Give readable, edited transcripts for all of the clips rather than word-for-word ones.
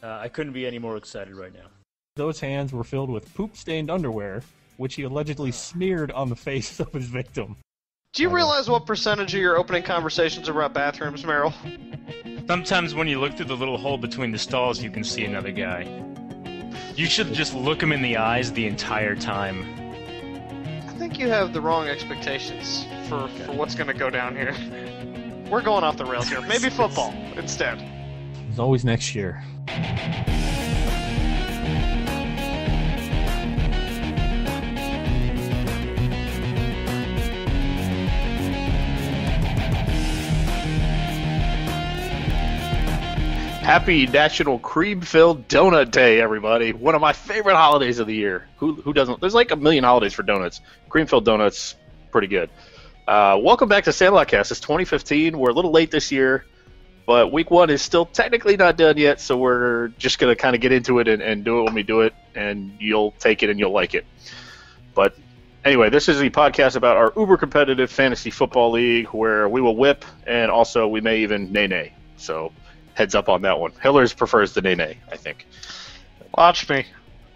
I couldn't be any more excited right now. Those hands were filled with poop-stained underwear, which he allegedly smeared on the face of his victim. Do you realize what percentage of your opening conversations are about bathrooms, Merrill? Sometimes when you look through the little hole between the stalls, you can see another guy. You should just look him in the eyes the entire time. I think you have the wrong expectations for what's going to go down here. We're going off the rails here. Maybe football instead. It's always next year. Happy National Cream-Filled Donut Day, everybody. One of my favorite holidays of the year. Who doesn't? There's like a million holidays for donuts. Cream-filled donuts, pretty good. Welcome back to Sandlot Cast. It's 2015. We're a little late this year, but week one is still technically not done yet, so we're just going to kind of get into it and do it when we do it, and you'll take it and you'll like it. But anyway, this is the podcast about our uber-competitive fantasy football league where we will whip, and also we may even nay-nay. So heads up on that one. Hillers prefers the nay-nay, I think. Watch me.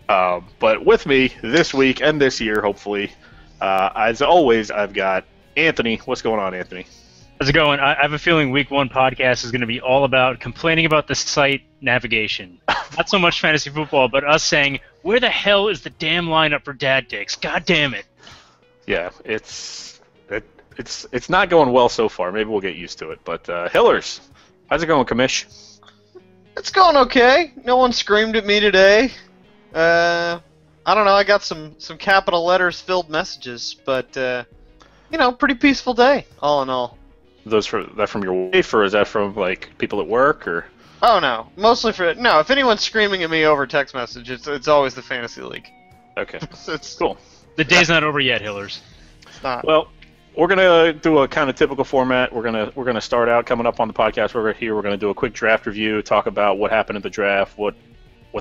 But with me this week and this year, hopefully, as always, I've got Anthony. What's going on, Anthony? How's it going? I have a feeling week one podcast is going to be all about complaining about the site navigation. Not so much fantasy football, but us saying, where the hell is the damn lineup for dad dicks? God damn it. Yeah, it's not going well so far. Maybe we'll get used to it. But Hillers, how's it going, Commish? It's going okay. No one screamed at me today. I don't know. I got some capital letters filled messages, but pretty peaceful day, all in all. That from your wife, or is that from like people at work, or? Oh no, mostly if anyone's screaming at me over text message, it's always the fantasy league. Okay, it's cool. The day's not over yet, Hillers. It's not. Well, we're gonna do a kind of typical format. We're gonna start out coming up on the podcast. We're gonna do a quick draft review, talk about what happened at the draft, what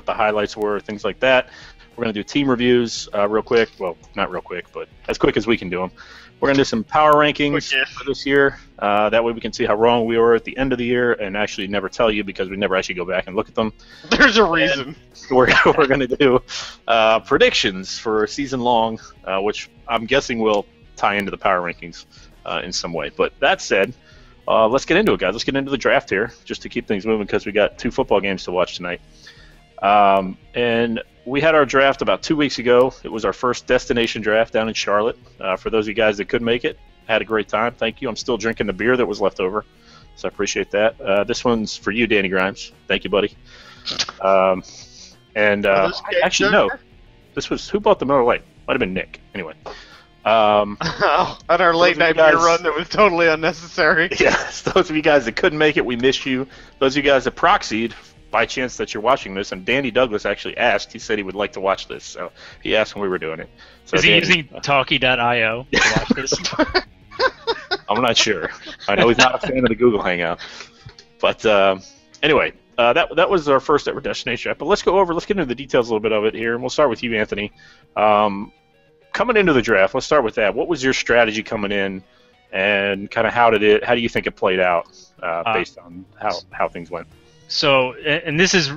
the highlights were, things like that. We're gonna do team reviews real quick. Well, not real quick, but as quick as we can do them. We're gonna do some power rankings for this year. That way we can see how wrong we were at the end of the year, and actually never tell you because we never actually go back and look at them. There's a reason. We're gonna do predictions for season long, which I'm guessing will tie into the power rankings in some way. But that said, let's get into it, guys. Let's get into the draft here, just to keep things moving because we got 2 football games to watch tonight. And we had our draft about 2 weeks ago. It was our first destination draft down in Charlotte. For those of you guys that could make it, had a great time. Thank you. I'm still drinking the beer that was left over, so I appreciate that. This one's for you, Danny Grimes. Thank you, buddy. Actually, no. This was who bought the Miller Lite? Might have been Nick. Anyway. On our late night beer run that was totally unnecessary. Yes, those of you guys that couldn't make it, we miss you. Those of you guys that proxied, by chance that you're watching this, and Danny Douglas actually asked, he said he would like to watch this, so he asked when we were doing it. So is he using Talkie.io to watch this? I'm not sure. I know he's not a fan of the Google Hangout. But anyway, that was our first ever destination draft. But let's get into the details a little bit of it here, and we'll start with you, Anthony. Coming into the draft, let's start with that. What was your strategy coming in, and kind of how do you think it played out based on how things went? So, and this is,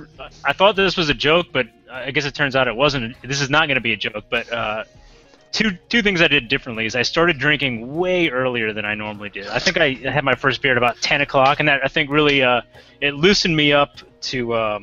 I thought this was a joke, but I guess it turns out it wasn't. This is not going to be a joke, but two things I did differently is I started drinking way earlier than I normally did. I think I had my first beer at about 10 o'clock, and that I think really it loosened me up to a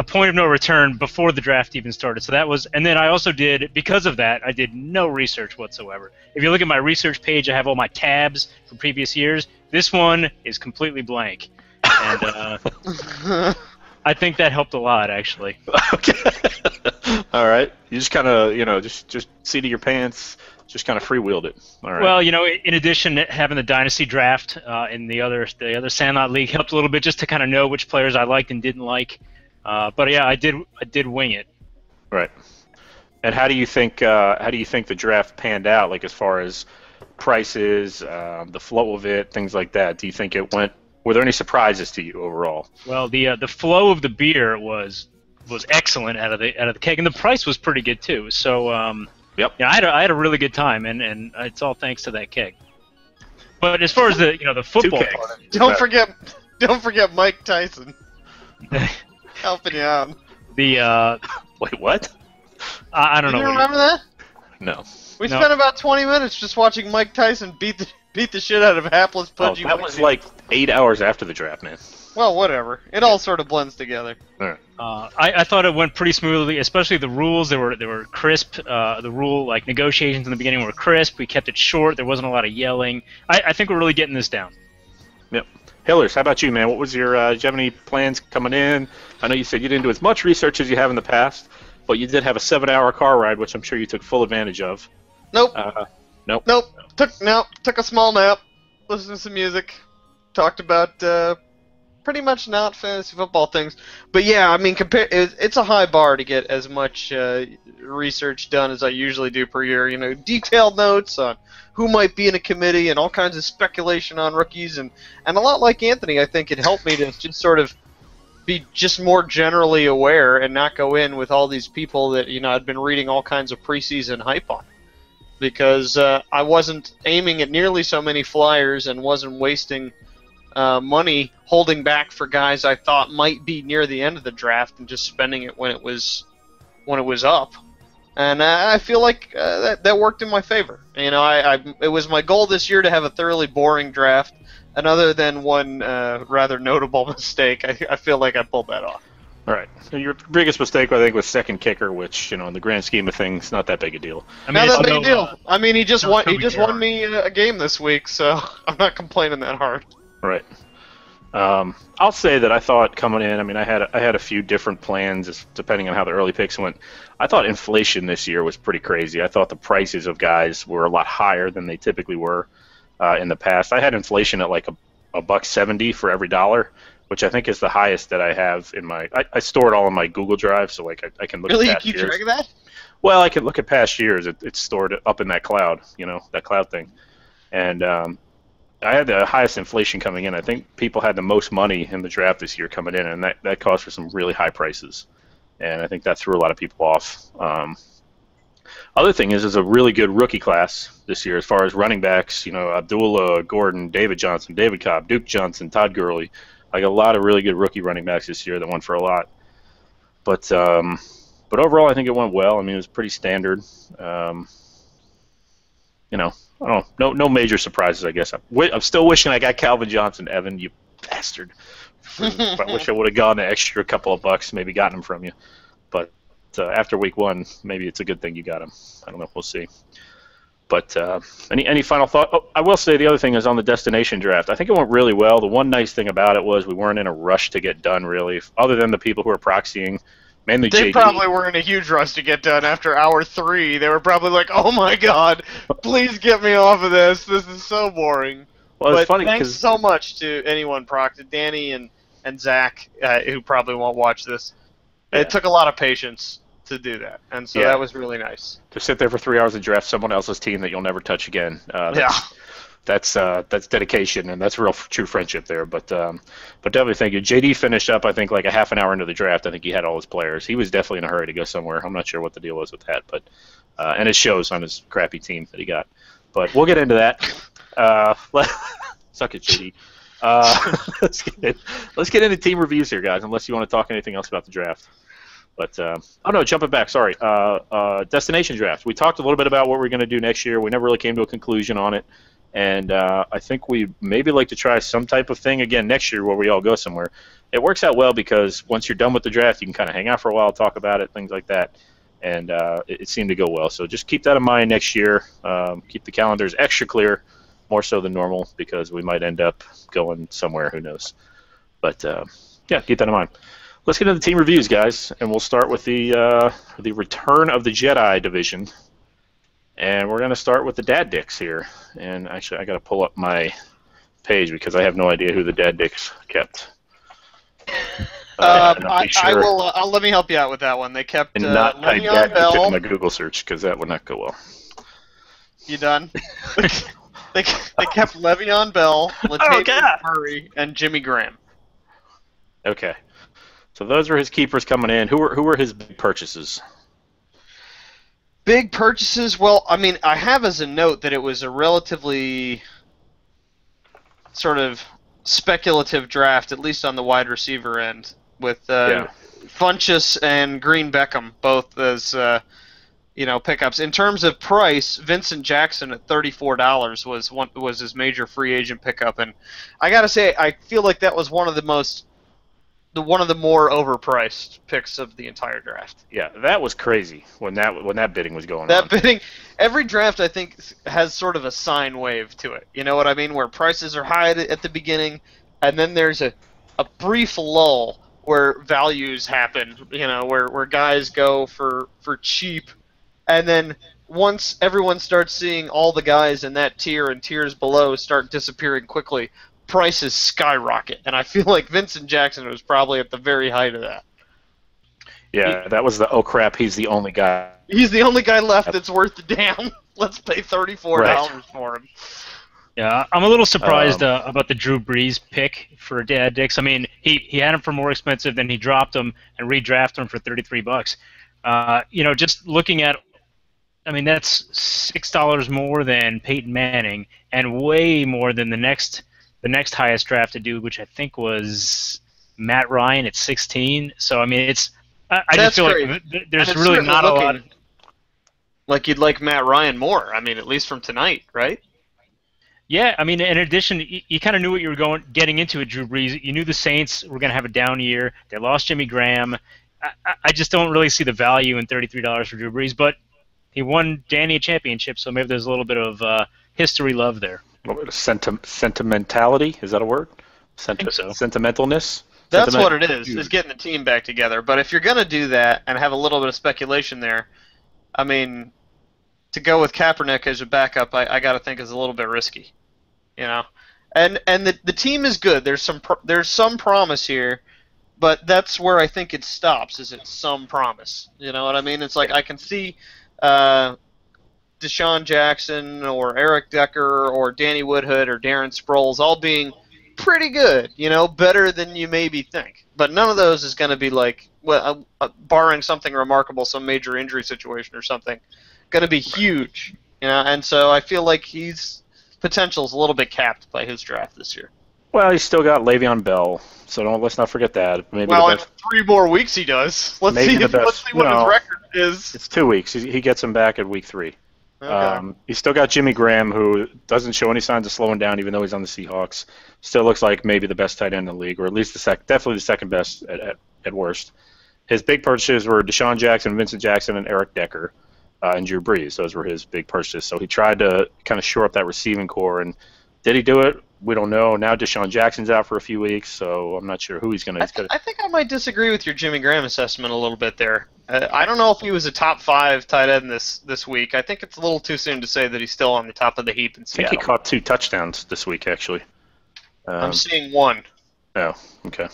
point of no return before the draft even started. So that was, and then I also did, because of that, I did no research whatsoever. If you look at my research page, I have all my tabs from previous years. This one is completely blank. And I think that helped a lot, actually. Okay. All right. You just kind of, just seat of your pants, just kind of freewheeled it. All right. Well, in addition, having the dynasty draft in the other Sandlot League helped a little bit just to kind of know which players I liked and didn't like. But yeah, I did wing it. Right. And how do you think the draft panned out? Like as far as prices, the flow of it, things like that. Do you think it went? Were there any surprises to you overall? Well, the flow of the beer was excellent out of the keg, and the price was pretty good too. So yep. Yeah, I had a really good time, and it's all thanks to that keg. But as far as the football part, don't forget Mike Tyson. Helping you out. The Wait, what? I don't You know. What remember that? No. We No. spent about 20 minutes just watching Mike Tyson beat the shit out of hapless Oh, pudgy. that was like 8 hours after the draft, man. Well, whatever. It all sort of blends together. I thought it went pretty smoothly, especially the rules. They were crisp. The rule like negotiations in the beginning were crisp. We kept it short. There wasn't a lot of yelling. I think we're really getting this down. Yep. Hillers, how about you, man? What was your do you have any plans coming in? I know you said you didn't do as much research as you have in the past, but you did have a 7-hour car ride, which I'm sure you took full advantage of. Nope. Nope. Nope. Took a small nap. Listened to some music. Talked about pretty much not fantasy football things. But yeah, I mean, it's a high bar to get as much research done as I usually do per year. You know, detailed notes on who might be in a committee and all kinds of speculation on rookies. And a lot like Anthony, I think it helped me to just sort of be just more generally aware and not go in with all these people that, you know, I'd been reading all kinds of preseason hype on. Because I wasn't aiming at nearly so many flyers and wasn't wasting money holding back for guys I thought might be near the end of the draft and just spending it when it was up. And I feel like that worked in my favor. You know, it was my goal this year to have a thoroughly boring draft. And other than one rather notable mistake, I feel like I pulled that off. All right. So your biggest mistake, I think, was second kicker, which, you know, in the grand scheme of things, not that big a deal. I mean, Not it's that big no, a deal. I mean, he just no won. He Toby just Gerrard. won me a game this week, so I'm not complaining that hard. Right. I'll say that I thought coming in, I mean, I had a few different plans depending on how the early picks went. I thought inflation this year was pretty crazy. I thought the prices of guys were a lot higher than they typically were in the past. I had inflation at like $1.70 for every dollar, which I think is the highest that I have in my. I store it all in my Google Drive, so like I can look Really, at you past keep years. track of that? Well, I can look at past years. It's stored up in that cloud, you know, that cloud thing. And I had the highest inflation coming in. I think people had the most money in the draft this year coming in, and that caused for some really high prices. And I think that threw a lot of people off. Other thing is a really good rookie class this year as far as running backs. You know, Abdullah, Gordon, David Johnson, David Cobb, Duke Johnson, Todd Gurley. Like a lot of really good rookie running backs this year that went for a lot. But overall, I think it went well. I mean, it was pretty standard. You know, I don't know, no major surprises, I guess. I'm still wishing I got Calvin Johnson, Evan, you bastard. I wish I would have gone an extra couple of bucks, maybe gotten him from you. But after week one, maybe it's a good thing you got him. I don't know. We'll see. But any final thought? Oh, I will say the other thing is on the destination draft. I think it went really well. The one nice thing about it was we weren't in a rush to get done, really, other than the people who were proxying. Mainly They JD. probably were in a huge rush to get done after hour 3. They were probably like, "Oh my god, please get me off of this. This is so boring." Well, it's But funny thanks because so much to anyone proxed, Danny and Zach, who probably won't watch this. Yeah. It took a lot of patience to do that, and so Yeah. that was really nice. to sit there for 3 hours and draft someone else's team that you'll never touch again. That's dedication, and that's real true friendship there. But definitely thank you. JD finished up, I think, like a half an hour into the draft. I think he had all his players. He was definitely in a hurry to go somewhere. I'm not sure what the deal was with that, but and it shows on his crappy team that he got. But we'll get into that. Suck it, JD. Let's get into team reviews here, guys. Unless you want to talk anything else about the draft. But oh no, jumping back. Sorry. Destination draft. We talked a little bit about what we're going to do next year. We never really came to a conclusion on it. And I think we maybe like to try some type of thing again next year where we all go somewhere. It works out well because once you're done with the draft, you can kind of hang out for a while, talk about it, things like that. And it seemed to go well. So just keep that in mind next year. Keep the calendars extra clear, more so than normal, because we might end up going somewhere. Who knows? But yeah, keep that in mind. Let's get into the team reviews, guys, and we'll start with the Return of the Jedi division. And we're going to start with the Dad Dicks here. And actually, I got to pull up my page because I have no idea who the Dad Dicks kept. I will. Let me help you out with that one. They kept And not type Le'Veon that Bell. in my Google search because that would not go well. You done? they kept Le'Veon Bell, Latavius Murray, and Jimmy Graham. Okay. So those were his keepers coming in. Who were his big purchases? Big purchases? Well, I mean, I have as a note that it was a relatively sort of speculative draft, at least on the wide receiver end. Funchess and Green Beckham both as pickups. In terms of price, Vincent Jackson at $34 was his major free agent pickup, and I gotta say I feel like that was one of the more overpriced picks of the entire draft. Yeah, that was crazy when that bidding was going on. That bidding, every draft I think has sort of a sine wave to it. You know what I mean? Where prices are high at the beginning, and then there's a brief lull where values happen. Where guys go for cheap, and then once everyone starts seeing all the guys in that tier and tiers below start disappearing quickly, prices skyrocket, and I feel like Vincent Jackson was probably at the very height of that. Yeah, that was the oh crap, he's the only guy. He's the only guy left that's worth the damn. Let's pay $34 for him. Yeah, I'm a little surprised about the Drew Brees pick for Dix. I mean, he had him for more expensive, then he dropped him and redrafted him for $33. Just looking at, I mean, that's $6 more than Peyton Manning and way more than the next highest drafted dude, which I think was Matt Ryan at 16. So I mean, I just feel like there's really not a lot. Like you'd like Matt Ryan more. I mean, at least from tonight, right? Yeah, I mean, in addition, you kind of knew what you were getting into with Drew Brees. You knew the Saints were going to have a down year. They lost Jimmy Graham. I just don't really see the value in $33 for Drew Brees, but he won Danny a championship, so maybe there's a little bit of history love there. Sentimentality, is that a word? I think so. Sentimentalness? That's what it is getting the team back together. But if you're going to do that and have a little bit of speculation there, I mean, to go with Kaepernick as a backup, I got to think is a little bit risky. And the team is good. There's some promise here, but that's where I think it stops, is it's some promise. You know what I mean? It's like I can see Deshaun Jackson or Eric Decker or Danny Woodhead or Darren Sproles all being pretty good, better than you maybe think. But none of those is going to be like, barring something remarkable, some major injury situation or something, going to be huge. And so I feel like his potential is a little bit capped by his draft this year. Well, he's still got Le'Veon Bell, so let's not forget that. Maybe in 3 more weeks he does. Let's see what his record is. It's 2 weeks. He gets him back at week 3. Okay. He's still got Jimmy Graham, who doesn't show any signs of slowing down, even though he's on the Seahawks. Still looks like maybe the best tight end in the league, or at least definitely the second best at worst. His big purchases were Deshaun Jackson, Vincent Jackson, and Eric Decker, and Drew Brees. Those were his big purchases. So he tried to kind of shore up that receiving core, and did he do it? We don't know. Now Deshaun Jackson's out for a few weeks, so I'm not sure who he's going to. I think I might disagree with your Jimmy Graham assessment a little bit there. I don't know if he was a top 5 tight end this week. I think it's a little too soon to say that he's still on the top of the heap in Seattle. I think he caught 2 touchdowns this week, actually. I'm seeing 1. Oh, okay.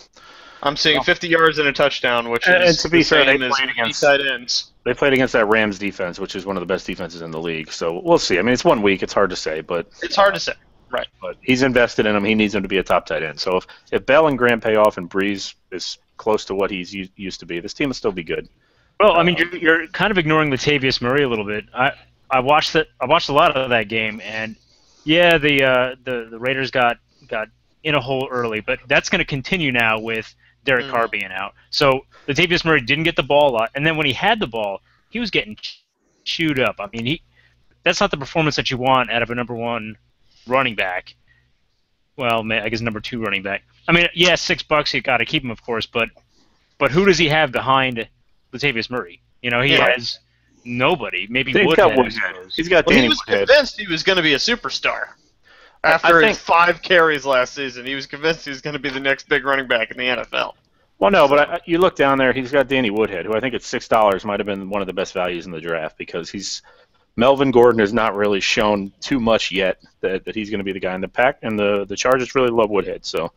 I'm seeing 50 yards and a touchdown, which is to be fair, they played against tight ends. They played against that Rams defense, which is one of the best defenses in the league. So we'll see. I mean, it's 1 week. It's hard to say, but it's hard to say. Right. But he's invested in him. He needs him to be a top tight end. So if Bell and Graham pay off and Brees is close to what he's used to be, this team will still be good. Well, I mean, you're kind of ignoring Latavius Murray a little bit. I watched a lot of that game, and yeah, the Raiders got in a hole early, but that's going to continue now with Derek Carr being out. So Latavius Murray didn't get the ball a lot, and then when he had the ball, he was getting chewed up. I mean, that's not the performance that you want out of a number 1 running back. Well, I guess number 2 running back. I mean, yeah, $6 you got to keep him, of course, but who does he have behind Latavius Murray? He has nobody. Maybe Woodhead. He's got Danny He was Woodhead. convinced he was going to be a superstar. After his 5 carries last season, he was convinced he was going to be the next big running back in the NFL. Well, no, but you look down there, he's got Danny Woodhead, who I think at $6 might have been one of the best values in the draft, because Melvin Gordon has not really shown too much yet that he's going to be the guy in the pack, and the Chargers really love Woodhead, so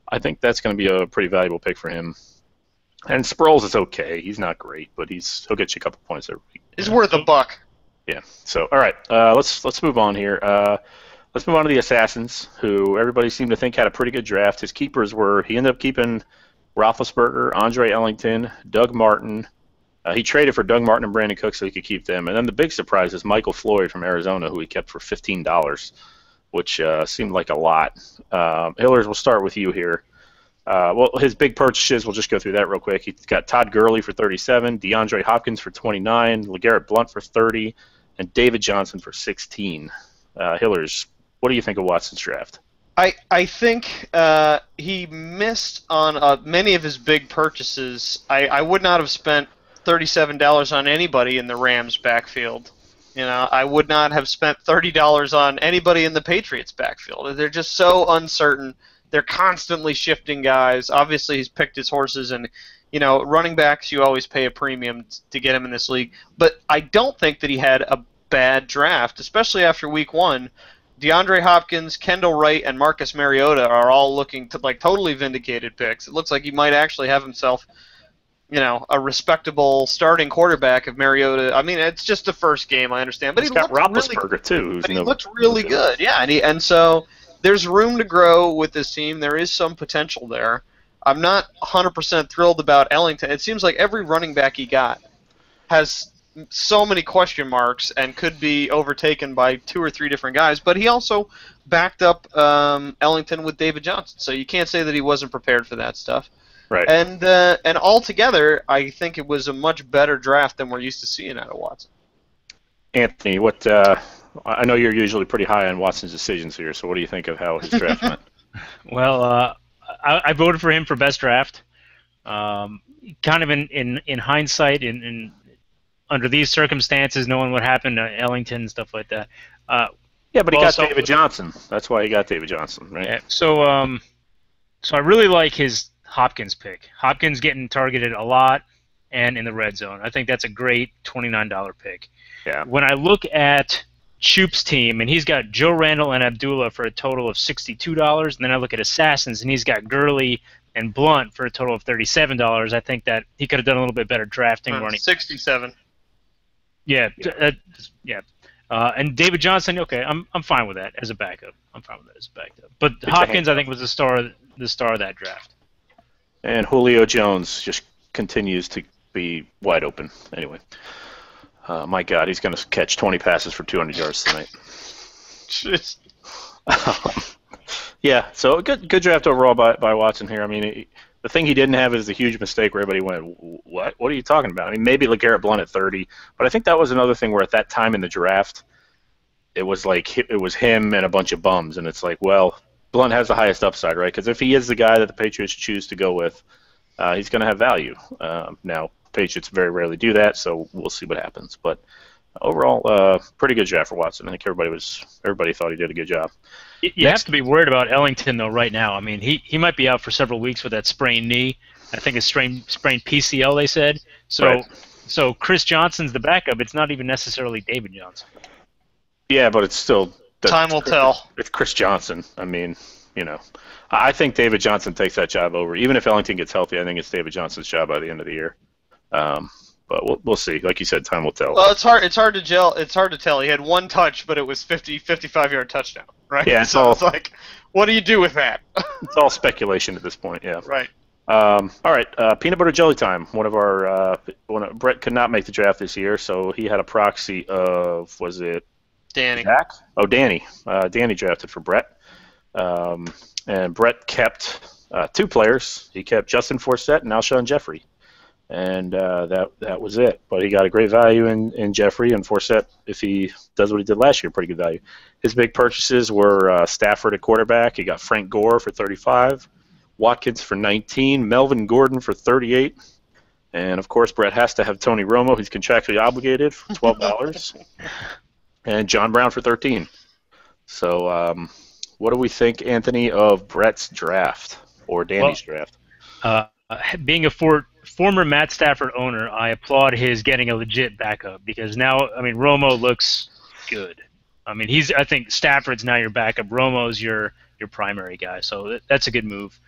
I think that's going to be a pretty valuable pick for him. And Sproles is okay. He's not great, but he'll get you a couple points every week. He's worth a buck. Yeah. So, all right, let's move on here. Let's move on to the Assassins, who everybody seemed to think had a pretty good draft. His keepers he ended up keeping Roethlisberger, Andre Ellington, Doug Martin. He traded for Doug Martin and Brandon Cook so he could keep them. And then the big surprise is Michael Floyd from Arizona, who he kept for $15, which seemed like a lot. Hillers, we'll start with you here. Well, his big purchases, we'll just go through that real quick. He's got Todd Gurley for 37, DeAndre Hopkins for 29, LeGarrette Blount for 30, and David Johnson for 16. Hillers, what do you think of Watson's draft? I think he missed on many of his big purchases. I would not have spent $37 on anybody in the Rams backfield. I would not have spent $30 on anybody in the Patriots backfield. They're just so uncertain. They're constantly shifting guys. Obviously, he's picked his horses, and running backs, you always pay a premium to get him in this league. But I don't think that he had a bad draft, especially after week 1. DeAndre Hopkins, Kendall Wright, and Marcus Mariota are all looking to like totally vindicated picks. It looks like he might actually have himself, a respectable starting quarterback if Mariota. I mean, it's just the first game, I understand, but he's got Roethlisberger too. But he looked really good, yeah. And so there's room to grow with this team. There is some potential there. I'm not 100% thrilled about Ellington. It seems like every running back he got has so many question marks and could be overtaken by 2 or 3 different guys, but he also backed up Ellington with David Johnson, so you can't say that he wasn't prepared for that stuff. Right. And altogether, I think it was a much better draft than we're used to seeing out of Watson. Anthony, I know you're usually pretty high on Watson's decisions here, so what do you think of how his draft went? Well, I voted for him for best draft. Kind of in hindsight, in under these circumstances, knowing what happened to Ellington and stuff like that. Yeah, but he got David Johnson. That's why he got David Johnson, right? Yeah, so I really like his Hopkins pick. Hopkins getting targeted a lot and in the red zone. I think that's a great $29 pick. Yeah. When I look at Choop's team, and he's got Joe Randall and Abdullah for a total of $62, and then I look at Assassins, and he's got Gurley and Blunt for a total of $37. I think that he could have done a little bit better drafting running. 67. Yeah. And David Johnson, okay, I'm fine with that as a backup. But Hopkins, I think, was the star of that draft. And Julio Jones just continues to be wide open. Anyway, my God, he's going to catch 20 passes for 200 yards tonight. Just. Yeah, so a good draft overall by Watson here. I mean, the thing he didn't have is the huge mistake where everybody went, what? What are you talking about? I mean, maybe LeGarrette Blount at 30, but I think that was another thing where at that time in the draft, it was like it was him and a bunch of bums, and it's like, well, Blount has the highest upside, right? Because if he is the guy that the Patriots choose to go with, he's going to have value. Now, Patriots very rarely do that, so we'll see what happens. But overall, pretty good draft for Watson. I think everybody thought he did a good job. You have to be worried about Ellington, though, right now. I mean, he might be out for several weeks with that sprained knee. I think it's sprained PCL, they said. So, right. So Chris Johnson's the backup. It's not even necessarily David Johnson. Yeah, but it's still... Time will tell. It's Chris Johnson. I mean, I think David Johnson takes that job over. Even if Ellington gets healthy, I think it's David Johnson's job by the end of the year. But we'll see. Like you said, time will tell. Well, it's hard to tell. He had one touch, but it was 55-yard touchdown, right? Yeah. It's like, what do you do with that? It's all speculation at this point. Yeah. Right. All right. Peanut butter jelly time. Brett could not make the draft this year, so he had a proxy of, was it Danny? Zach? Oh, Danny. Danny drafted for Brett, and Brett kept 2 players. He kept Justin Forsett and Alshon Jeffrey. And that was it. But he got a great value in Jeffrey, and Forsett, if he does what he did last year, pretty good value. His big purchases were Stafford at quarterback. He got Frank Gore for 35, Watkins for 19, Melvin Gordon for 38, and of course Brett has to have Tony Romo. He's contractually obligated for $12, and John Brown for 13. So what do we think, Anthony, of Brett's draft or Danny's draft? Being a former Matt Stafford owner, I applaud his getting a legit backup because now, I mean, Romo looks good. I mean, I think Stafford's now your backup. Romo's your primary guy, so that's a good move.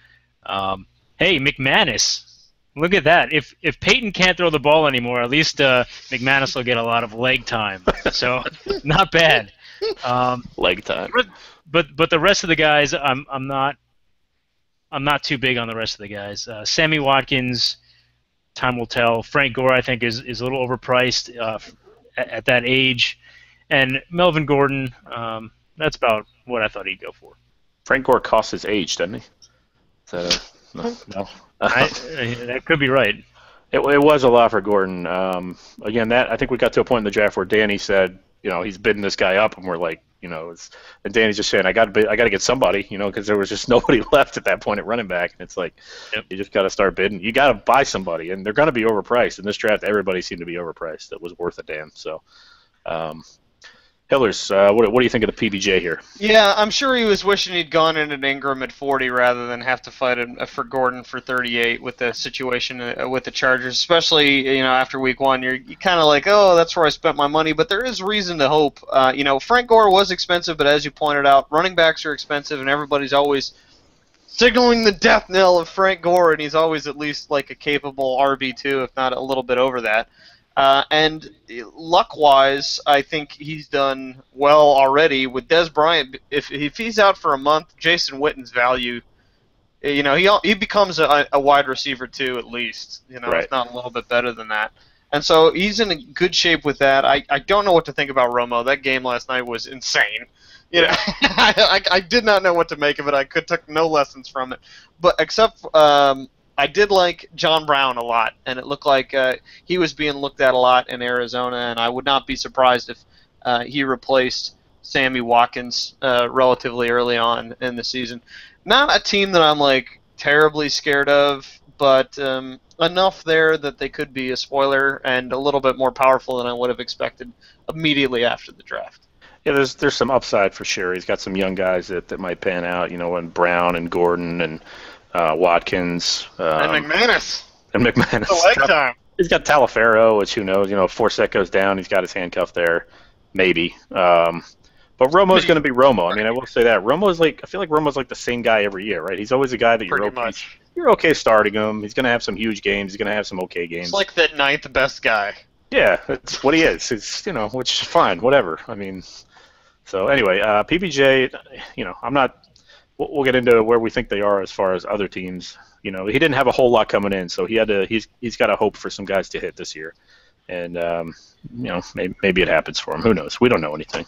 Hey, McManus, look at that. If Peyton can't throw the ball anymore, at least McManus will get a lot of leg time. So not bad. Leg time. But the rest of the guys, I'm not too big on the rest of the guys. Sammy Watkins, time will tell. Frank Gore, I think, is a little overpriced at that age. And Melvin Gordon, that's about what I thought he'd go for. Frank Gore cost his age, doesn't he? No. That could be right. It was a lot for Gordon. Again, I think we got to a point in the draft where Danny said, he's bidding this guy up, and we're like, and Danny's just saying, I got to get somebody, because there was just nobody left at that point at running back, and it's like, You just got to start bidding. You got to buy somebody, and they're going to be overpriced. In this draft, everybody seemed to be overpriced. That was worth a damn. So, Hillers, what do you think of the PBJ here? Yeah, I'm sure he was wishing he'd gone in at Ingram at 40 rather than have to fight for Gordon for 38 with the situation with the Chargers, especially after week 1. You're kind of like, oh, that's where I spent my money, but there is reason to hope. Frank Gore was expensive, but as you pointed out, running backs are expensive, and everybody's always signaling the death knell of Frank Gore, and he's always at least like a capable RB2, if not a little bit over that. And luck-wise, I think he's done well already with Dez Bryant. If he's out for a month, Jason Witten's value, he becomes a wide receiver too, at least. Right. If not a little bit better than that. And so he's in good shape with that. I don't know what to think about Romo. That game last night was insane. I did not know what to make of it. I took no lessons from it, but except. I did like John Brown a lot, and it looked like he was being looked at a lot in Arizona, and I would not be surprised if he replaced Sammy Watkins relatively early on in the season. Not a team that I'm like terribly scared of, but enough there that they could be a spoiler and a little bit more powerful than I would have expected immediately after the draft. Yeah, there's some upside for sure. He's got some young guys that might pan out, and Brown and Gordon and Watkins. And McManus. The leg time. He's got Talaferro, which who knows? If Forsett goes down, he's got his handcuff there. Maybe. But Romo's going to be Romo. I mean, I will say that. I feel like Romo's like the same guy every year, right? He's always a guy that you're okay starting him. He's going to have some huge games. He's going to have some okay games. He's like the 9th best guy. Yeah, that's what he is. It's, which is fine, whatever. I mean, so anyway, PBJ, I'm not. We'll get into where we think they are as far as other teams. He didn't have a whole lot coming in, so he's got to hope for some guys to hit this year, and maybe it happens for him. Who knows? We don't know anything.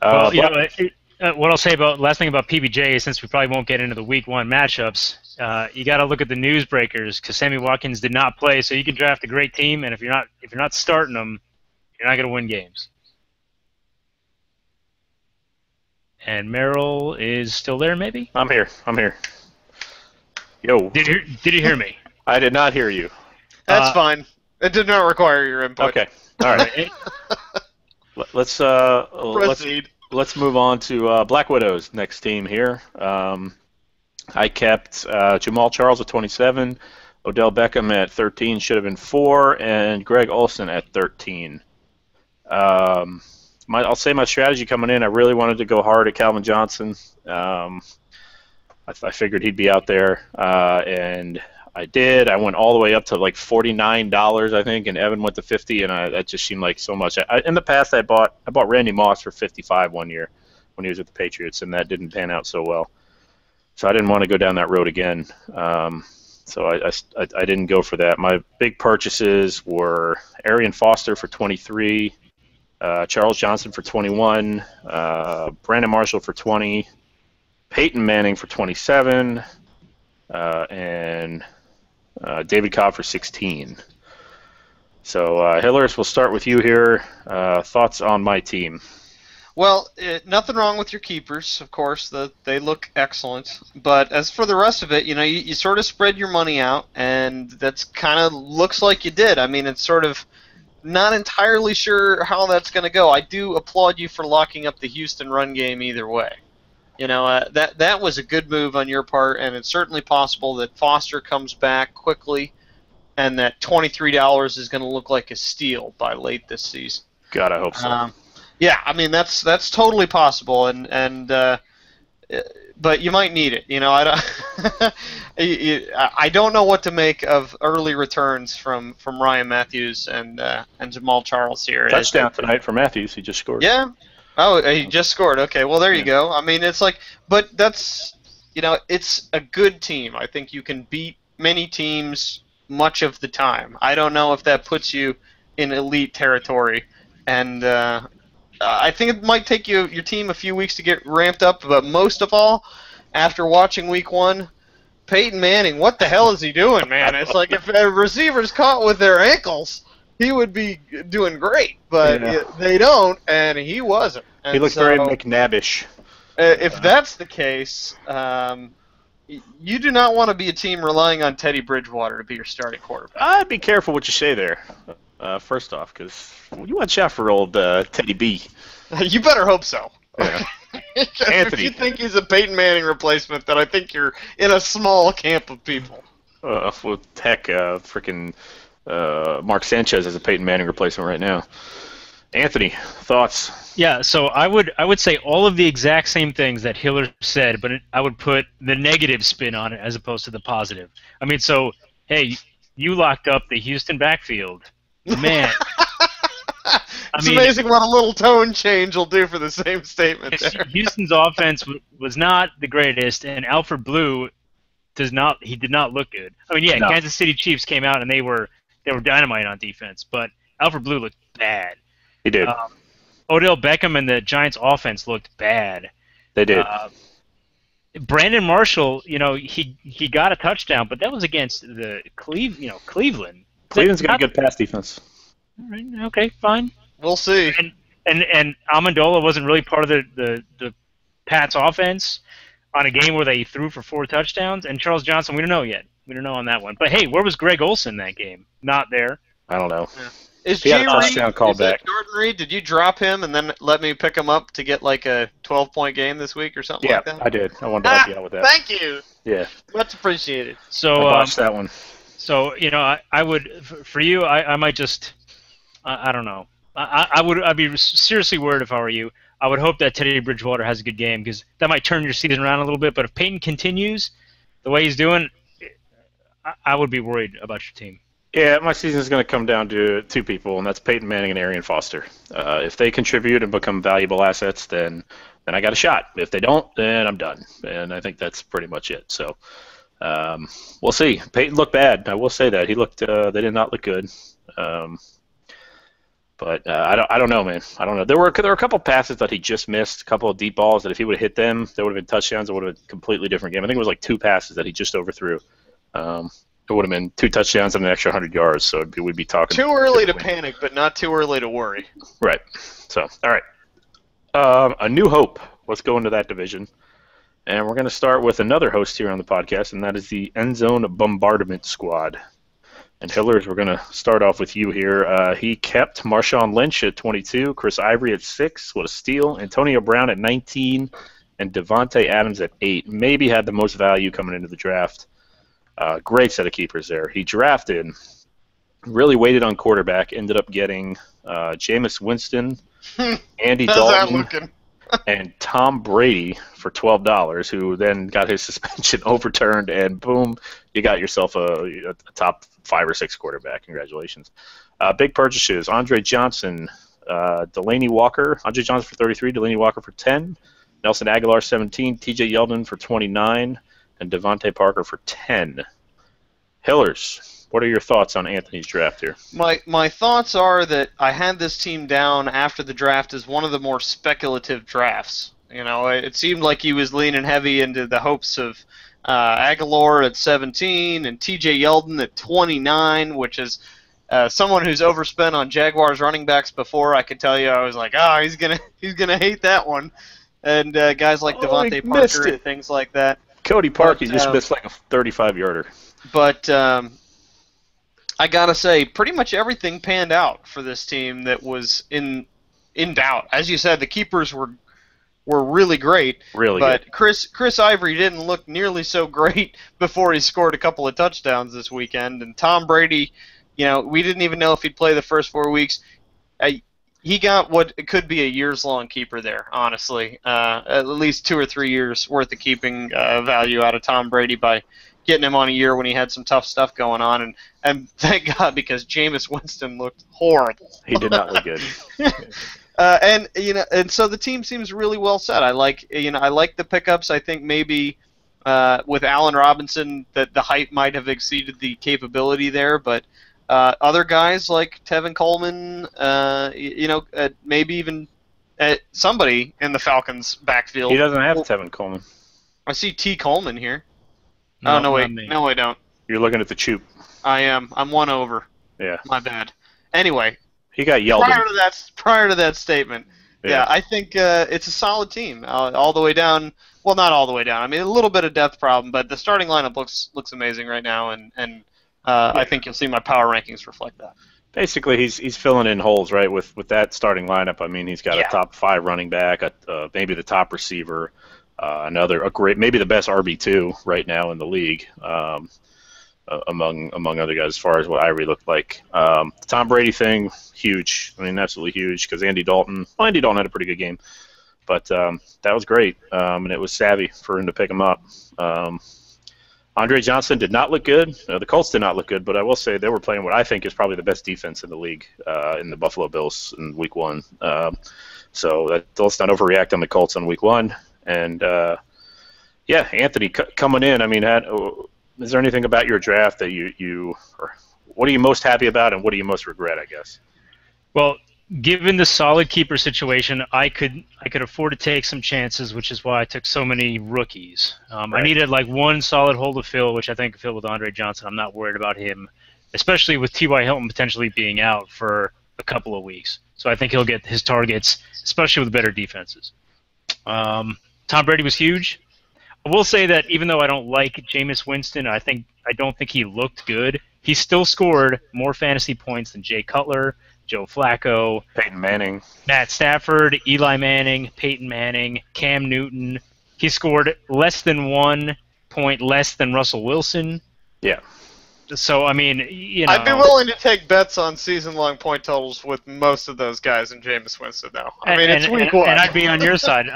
What I'll say last thing about PBJ, since we probably won't get into the week 1 matchups, you got to look at the newsbreakers because Sammy Watkins did not play, so you can draft a great team, and if you're not starting them, you're not going to win games. And Merrill is still there, maybe? I'm here. Yo. Did you hear me? I did not hear you. That's fine. It did not require your input. Okay. All right. Let's proceed. Let's move on to Black Widow's next team here. I kept Jamal Charles at 27, Odell Beckham at 13, should have been 4, and Greg Olsen at 13. I'll say my strategy coming in, I really wanted to go hard at Calvin Johnson. I figured he'd be out there, and I did. I went all the way up to like $49, I think, and Evan went to 50, and that just seemed like so much. In the past, I bought Randy Moss for 55 one year when he was at the Patriots, and that didn't pan out so well. So I didn't want to go down that road again. So I didn't go for that. My big purchases were Arian Foster for 23. Charles Johnson for 21, Brandon Marshall for 20, Peyton Manning for 27, and David Cobb for 16. So, Hillers, we'll start with you here. Thoughts on my team? Well, nothing wrong with your keepers, of course. They look excellent. But as for the rest of it, you sort of spread your money out, and that's kind of looks like you did. I mean, it's sort of not entirely sure how that's going to go. I do applaud you for locking up the Houston run game either way. That was a good move on your part, and it's certainly possible that Foster comes back quickly and that $23 is going to look like a steal by late this season. God, I hope so. Yeah, I mean that's totally possible, but you might need it. I don't know what to make of early returns from Ryan Matthews and Jamal Charles here. Touchdown tonight for Matthews. He just scored. Yeah. Oh, he just scored. Okay. Well, there you go. I mean, it's like, but that's it's a good team. I think you can beat many teams much of the time. I don't know if that puts you in elite territory, and I think it might take your team a few weeks to get ramped up, but most of all, after watching Week 1, Peyton Manning, what the hell is he doing, man? It's like if a receiver's caught with their ankles, he would be doing great, but they don't, and he wasn't. And he looks very McNabbish. If that's the case, you do not want to be a team relying on Teddy Bridgewater to be your starting quarterback. I'd be careful what you say there. First off, because you watch out for old Teddy B. You better hope so. Yeah. If you think he's a Peyton Manning replacement, then I think you're in a small camp of people. Well, heck, freaking Mark Sanchez is a Peyton Manning replacement right now. Anthony, thoughts? Yeah, so I would say all of the exact same things that Hiller said, but I would put the negative spin on it as opposed to the positive. I mean, so, hey, you locked up the Houston backfield. Man. It's amazing what a little tone change will do for the same statement there. Houston's offense was not the greatest, and Alfred Blue did not look good. I mean, yeah, no. Kansas City Chiefs came out and they were dynamite on defense, but Alfred Blue looked bad. He did. Odell Beckham and the Giants' offense looked bad. They did. Brandon Marshall, he got a touchdown, but that was against the Cleveland. Cleveland's got a good pass defense. All right, okay, fine. We'll see. And Amendola wasn't really part of the Pats' offense on a game where they threw for 4 touchdowns. And Charles Johnson, we don't know yet. We don't know on that one. But hey, where was Greg Olsen that game? Not there. I don't know. Yeah. Is he had a touchdown called back. Jordan Reed, did you drop him and then let me pick him up to get like a 12-point game this week or something like that? Yeah, I did. I wanted to help you out with that. Thank you. Yeah. Much appreciated. So I watched that one. So I would for you. I might just. I don't know. I'd be seriously worried if I were you. I would hope that Teddy Bridgewater has a good game because that might turn your season around a little bit. But if Peyton continues the way he's doing, I would be worried about your team. Yeah, my season is going to come down to 2 people, and that's Peyton Manning and Arian Foster. If they contribute and become valuable assets, then I got a shot. If they don't, then I'm done. And I think that's pretty much it. So we'll see. Peyton looked bad. I will say that he looked. They did not look good. But I don't know, man. I don't know. There were a couple passes that he just missed, a couple of deep balls that if he would have hit them, they would have been touchdowns. It would have been a completely different game. I think it was like 2 passes that he just overthrew. It would have been 2 touchdowns and an extra 100 yards. So we'd be talking. Too early to panic, but not too early to worry. Right. So all right. A New Hope. Let's go into that division, and we're going to start with another host here on the podcast, and that is the End Zone Bombardment Squad. And Hillers, we're going to start off with you here. He kept Marshawn Lynch at 22, Chris Ivory at 6, what a steal, Antonio Brown at 19, and Devontae Adams at 8. Maybe had the most value coming into the draft. Great set of keepers there. He drafted, really waited on quarterback, ended up getting Jameis Winston, Andy Dalton, and Tom Brady for $12, who then got his suspension overturned, and boom, you got yourself a top 5 or 6 quarterback. Congratulations. Big purchases: Andre Johnson, Delaney Walker. Andre Johnson for 33, Delaney Walker for 10, Nelson Aguilar 17, T.J. Yeldon for 29, and Devontae Parker for 10. Hillers, what are your thoughts on Anthony's draft here? My thoughts are that I had this team down after the draft as one of the more speculative drafts. It seemed like he was leaning heavy into the hopes of Aguilar at 17 and T.J. Yeldon at 29, which is someone who's overspent on Jaguars running backs before. I could tell you, I was like, he's gonna hate that one. And guys like Devontae Parker and things like that. Cody Parkey just missed like a 35-yarder. But I gotta say, pretty much everything panned out for this team that was in doubt. As you said, the keepers were really great. Really but good. Chris Ivory didn't look nearly so great before he scored a couple of touchdowns this weekend. And Tom Brady, we didn't even know if he'd play the first 4 weeks. He got what could be a years-long keeper there, honestly. At least 2 or 3 years worth of keeping value out of Tom Brady by getting him on a year when he had some tough stuff going on. And thank God, because Jameis Winston looked horrible. He did not look good. And so the team seems really well set. I like the pickups. I think maybe with Allen Robinson that the hype might have exceeded the capability there, but other guys like Tevin Coleman, maybe even somebody in the Falcons' backfield. He doesn't have Tevin Coleman. I see T. Coleman here. Oh no, wait, not me. no, I don't. You're looking at the Choop. I am. I'm one over. Yeah. My bad. Anyway, He got yelled at. prior to that statement, yeah, I think it's a solid team all the way down. Well, not all the way down. I mean, a little bit of depth problem, but the starting lineup looks amazing right now, and I think you'll see my power rankings reflect that. Basically, he's filling in holes, right? With that starting lineup, I mean, he's got a top 5 running back, maybe the top receiver, maybe the best RB2 right now in the league, among other guys as far as what Ivory looked like. The Tom Brady thing, huge. I mean, absolutely huge because Andy Dalton had a pretty good game, but that was great, and it was savvy for him to pick him up. Andre Johnson did not look good. The Colts did not look good, but I will say they were playing what I think is probably the best defense in the league in the Buffalo Bills in Week 1. So let's not overreact on the Colts on Week 1. And, Anthony coming in, I mean, is there anything about your draft that what are you most happy about and what do you most regret, I guess? Well, given the solid keeper situation, I could afford to take some chances, which is why I took so many rookies. Right. I needed like one solid hole to fill, which I think I could fill with Andre Johnson. I'm not worried about him, especially with T.Y. Hilton potentially being out for a couple of weeks. So I think he'll get his targets, especially with better defenses. Tom Brady was huge. I will say that even though I don't like Jameis Winston, I don't think he looked good. He still scored more fantasy points than Jay Cutler, Joe Flacco, Peyton Manning, Matt Stafford, Eli Manning, Peyton Manning, Cam Newton. He scored less than 1 point less than Russell Wilson. Yeah. So, I mean, I'd be willing to take bets on season-long point totals with most of those guys in Jameis Winston, though. I mean, it's Week 1. And I'd be on your side.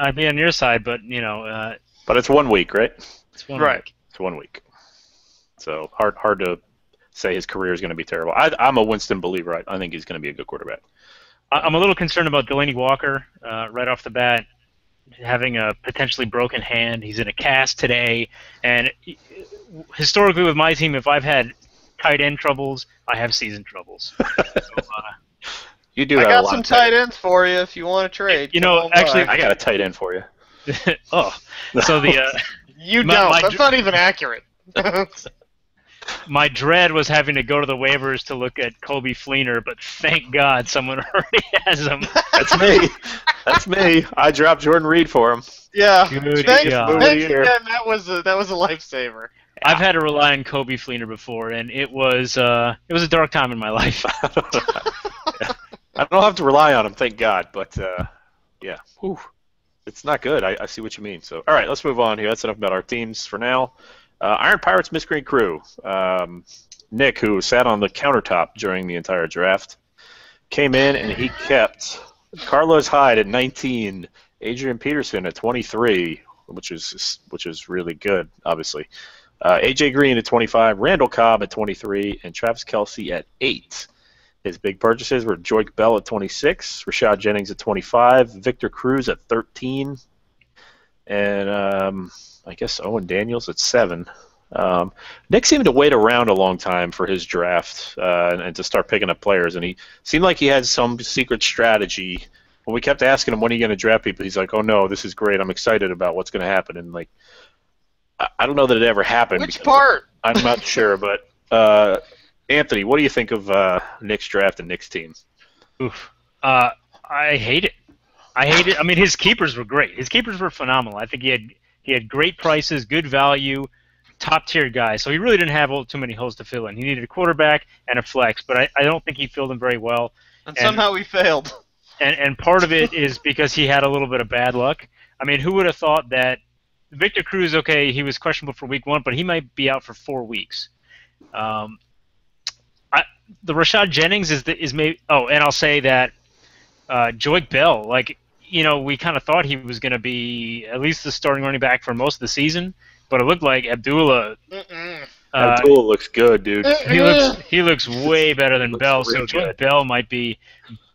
But, but it's 1 week, right? It's 1 right. week. It's 1 week. So hard to say his career is going to be terrible. I'm a Winston believer. I think he's going to be a good quarterback. I'm a little concerned about Delaney Walker right off the bat, having a potentially broken hand. He's in a cast today, and historically with my team, if I've had tight end troubles, I have season troubles. So, you do. I have got a lot some of tight ends for you if you want to trade. Actually, I got a tight end for you. so you my- don't. my That's not even accurate. my dread was having to go to the waivers to look at Kobe Fleener, but thank God someone already has him. That's me. That's me. I dropped Jordan Reed for him. Yeah. Good Thanks, job. thanks again. That was a lifesaver. I've had to rely on Kobe Fleener before, and it was a dark time in my life. I don't have to rely on him, thank God. But yeah, whew. It's not good. I see what you mean. So, all right, let's move on here. That's enough about our teams for now. Iron Pirates Miscreant Crew. Nick, who sat on the countertop during the entire draft, came in and he kept Carlos Hyde at 19, Adrian Peterson at 23, which is really good, obviously. AJ Green at 25, Randall Cobb at 23, and Travis Kelce at 8. His big purchases were Joique Bell at 26, Rashad Jennings at 25, Victor Cruz at 13, and I guess Owen Daniels at 7. Nick seemed to wait around a long time for his draft and to start picking up players, and he seemed like he had some secret strategy. When we kept asking him when are you going to draft people, he's like, "Oh no, this is great. I'm excited about what's going to happen." And like, I don't know that it ever happened. Which part? I'm not sure, but Anthony, what do you think of Nick's draft and Nick's team? Oof. I hate it. I mean, his keepers were great. His keepers were phenomenal. I think he had great prices, good value, top-tier guys. So he really didn't have too many holes to fill in. He needed a quarterback and a flex, but I don't think he filled them very well. And somehow he failed. And part of it is because he had a little bit of bad luck. I mean, who would have thought that Victor Cruz, okay, he was questionable for Week 1, but he might be out for 4 weeks. The Rashad Jennings is maybe. Oh, and I'll say that Joique Bell, we kind of thought he was going to be at least the starting running back for most of the season, but it looked like Abdullah. Abdullah looks good, dude. He looks way better than Bell. So good. Bell might be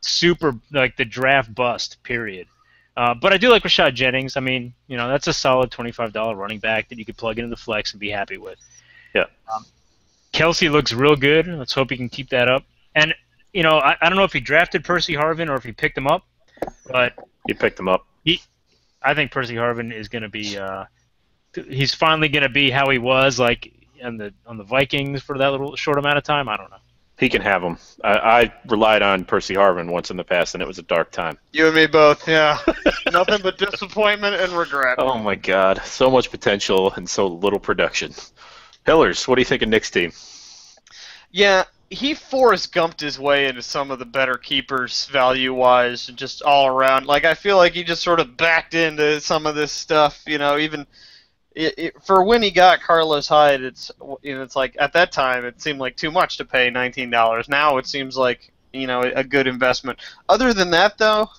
super like the draft bust. Period. But I do like Rashad Jennings. I mean, that's a solid $25 running back that you could plug into the flex and be happy with. Yeah. Kelce looks real good. Let's hope he can keep that up. And, I don't know if he drafted Percy Harvin or if he picked him up, but he picked him up. I think Percy Harvin is going to be he's finally going to be how he was like on the Vikings for that little short amount of time? I don't know. He can have them. I relied on Percy Harvin once in the past, and it was a dark time. You and me both, yeah. Nothing but disappointment and regret. Oh my God, so much potential and so little production. Hillers, what do you think of Nick's team? Yeah, he Forrest Gumped his way into some of the better keepers value-wise and just all around. Like, I feel like he just sort of backed into some of this stuff, even for when he got Carlos Hyde, it's like at that time it seemed like too much to pay $19. Now it seems like a good investment. Other than that, though,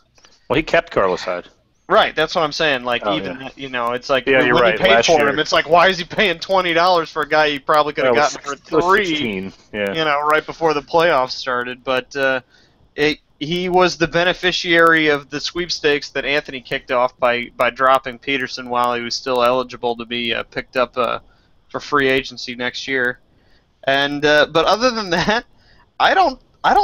well, he kept Carlos Hyde. Right, that's what I'm saying. Like it's like when you're right. he paid Last for year. him, it's like why is he paying $20 for a guy he probably could have gotten for $3? 16. Yeah. Right before the playoffs started. But he was the beneficiary of the sweepstakes that Anthony kicked off by dropping Peterson while he was still eligible to be picked up for free agency next year. And but other than that, I don't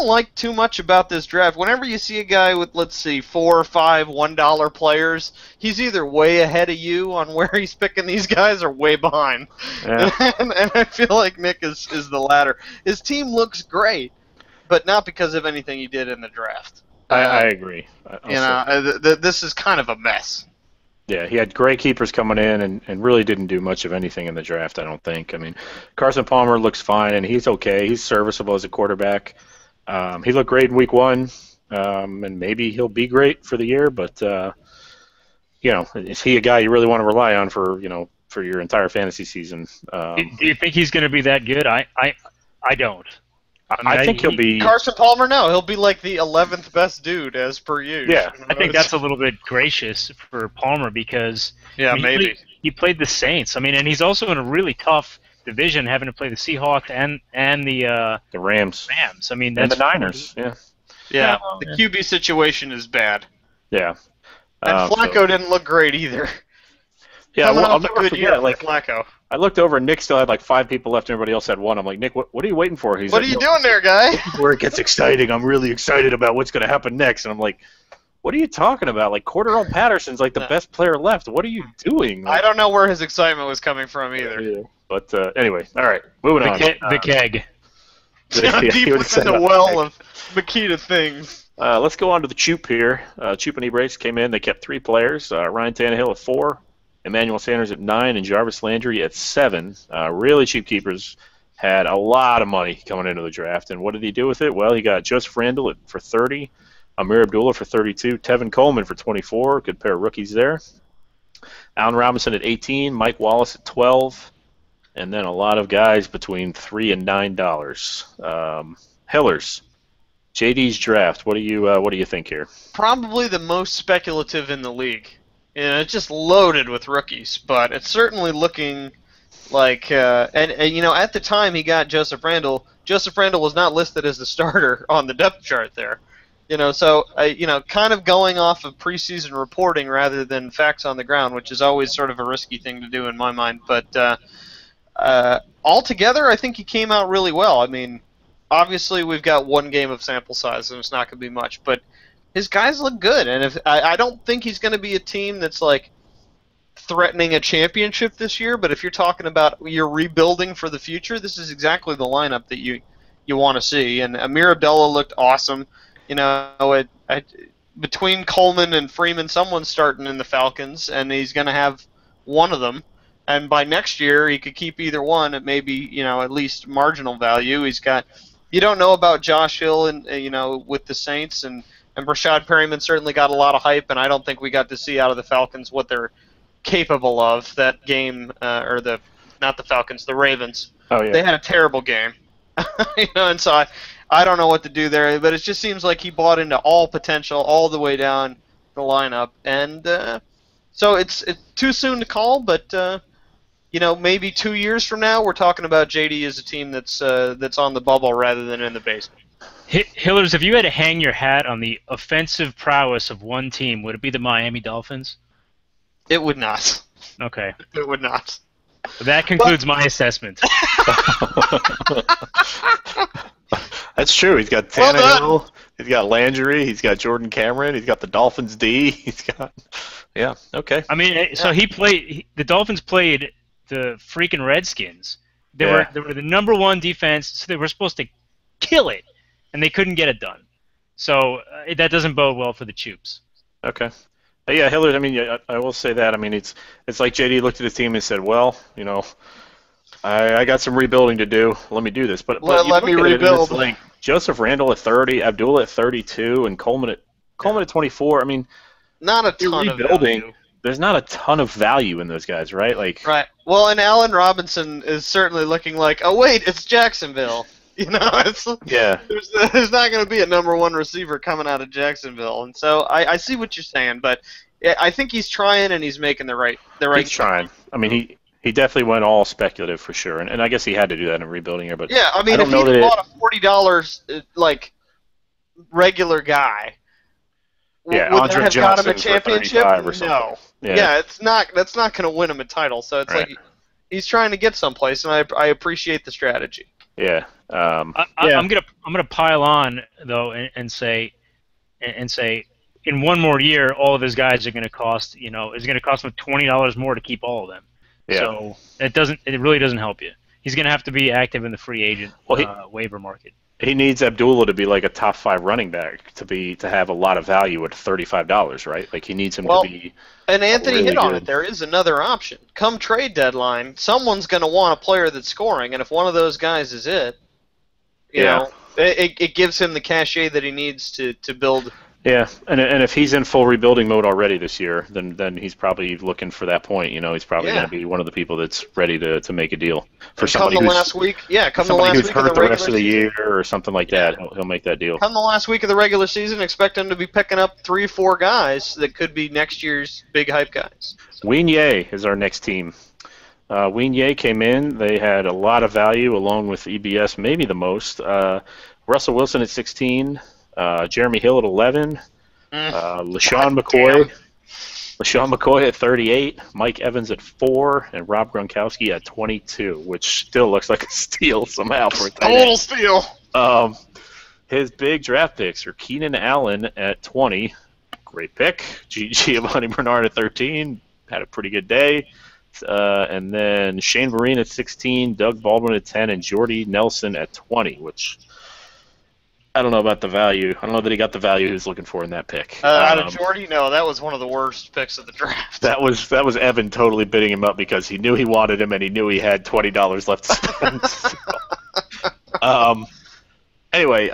like too much about this draft. Whenever you see a guy with, let's see, 4 or 5 $1 players, he's either way ahead of you on where he's picking these guys or way behind. Yeah. And I feel like Nick is the latter. His team looks great, but not because of anything he did in the draft. I agree. This is kind of a mess. Yeah, he had great keepers coming in and really didn't do much of anything in the draft, I don't think. I mean, Carson Palmer looks fine, and he's okay. He's serviceable as a quarterback. He looked great in week 1, and maybe he'll be great for the year, but, is he a guy you really want to rely on for your entire fantasy season? Do you think he's going to be that good? I don't. I think he'll be... Carson Palmer, no. He'll be like the 11th best dude, as per usual. Yeah. I think that's a little bit gracious for Palmer because maybe he played the Saints. I mean, and he's also in a really tough division, having to play the Seahawks and the Rams. I mean, that's and the Niners. Yeah. The QB situation is bad. Yeah. And Flacco didn't look great either. Yeah, Coming I'll off a never good year forget. Like, Flacco. I looked over, and Nick still had like 5 people left, and everybody else had 1. I'm like, Nick, what are you waiting for? He's What like, are you doing there, guy? Where it gets exciting. I'm really excited about what's going to happen next. And I'm like, what are you talking about? Like, Cordero Patterson's like the best player left. What are you doing? I don't know where his excitement was coming from either. Yeah. But anyway, all right, moving on. The keg. Deep within the well of Makita things. Let's go on to the Choop here. Choop and Ebrace came in. They kept 3 players. Ryan Tannehill at 4, Emmanuel Sanders at 9, and Jarvis Landry at 7. Really cheap keepers had a lot of money coming into the draft. And what did he do with it? Well, he got Joseph Randall for 30, Amir Abdullah for 32, Tevin Coleman for 24. Good pair of rookies there. Allen Robinson at 18, Mike Wallace at 12, and then a lot of guys between $3 and $9. Hillers, JD's draft. What do you think here? Probably the most speculative in the league. It's just loaded with rookies, but it's certainly looking like at the time he got Joseph Randall. Joseph Randall was not listed as the starter on the depth chart there. So kind of going off of preseason reporting rather than facts on the ground, which is always sort of a risky thing to do in my mind. But altogether, I think he came out really well. I mean, obviously we've got 1 game of sample size, and it's not going to be much, but his guys look good. And if I don't think he's going to be a team that's like threatening a championship this year, but if you're talking about you're rebuilding for the future, this is exactly the lineup that you want to see. And Amir Abdullah looked awesome. Between Coleman and Freeman, someone's starting in the Falcons, and he's going to have one of them. And by next year, he could keep either one at maybe at least marginal value. He's got. You don't know about Josh Hill and with the Saints, and Rashad Perryman certainly got a lot of hype, and I don't think we got to see out of the Falcons what they're capable of. That game, not the Falcons, the Ravens. Oh yeah. They had a terrible game, and so I don't know what to do there, but it just seems like he bought into all potential all the way down the lineup, and so it's too soon to call, but maybe 2 years from now we're talking about JD as a team that's on the bubble rather than in the basement. Hillers, if you had to hang your hat on the offensive prowess of one team, would it be the Miami Dolphins? It would not. Okay. It would not. That concludes my assessment. That's true. He's got Tannehill. He's got Landry. He's got Jordan Cameron. He's got the Dolphins D. He's got, Yeah. Okay. I mean, so the Dolphins played the freaking Redskins. They were the number one defense, so they were supposed to kill it, and they couldn't get it done. So that doesn't bode well for the Choops. Okay. Yeah, Hillard. I mean, I will say that. I mean, it's like JD looked at the team and said, "Well, you know, I got some rebuilding to do. Let me do this." But let me rebuild. It's like Joseph Randall at 30, Abdullah at 32, and Coleman at 24. I mean, not a ton of rebuilding. value. There's not a ton of value in those guys, right? Like, right. Well, and Allen Robinson is certainly looking like, oh wait, it's Jacksonville. You know, there's not going to be a number one receiver coming out of Jacksonville, and so I see what you're saying, but I think he's trying and he's making the right. He's trying. I mean, he definitely went all speculative for sure, and I guess he had to do that in a rebuilding year. But yeah, I mean, if he bought a $40 like regular guy, would that have got him a championship? No. Yeah, that's not going to win him a title. So it's like he's trying to get someplace, and I appreciate the strategy. Yeah. I'm gonna pile on though and say in one more year all of his guys are gonna cost it's gonna cost him $20 more to keep all of them. Yeah. So it really doesn't help you. He's gonna have to be active in the free agent waiver market. He needs Abdullah to be like a top 5 running back to have a lot of value at $35, right? Like he needs him to be. And Anthony hit on it. There is another option. Come trade deadline, someone's going to want a player that's scoring, and if one of those guys is you know, it gives him the cachet that he needs to build. Yeah, and if he's in full rebuilding mode already this year, then he's probably looking for that point. You know, he's probably going to be one of the people that's ready to make a deal for somebody who's hurt the rest of the year or something like that. He'll make that deal. Come the last week of the regular season, expect him to be picking up 3-4 guys that could be next year's big hype guys. Weenye is our next team. Weenye came in. They had a lot of value along with EBS, maybe the most. Russell Wilson at 16. Jeremy Hill at 11, LaShawn McCoy at 38, Mike Evans at 4, and Rob Gronkowski at 22, which still looks like a steal somehow for a tight end. Total steal. His big draft picks are Keenan Allen at 20, great pick. Giovanni Bernard at 13, had a pretty good day. And then Shane Vereen at 16, Doug Baldwin at 10, and Jordy Nelson at 20, which I don't know about the value. I don't know that he got the value he was looking for in that pick. Out of Jordy, no, that was one of the worst picks of the draft. That was Evan totally bidding him up because he knew he wanted him and he knew he had $20 left to spend. Anyway,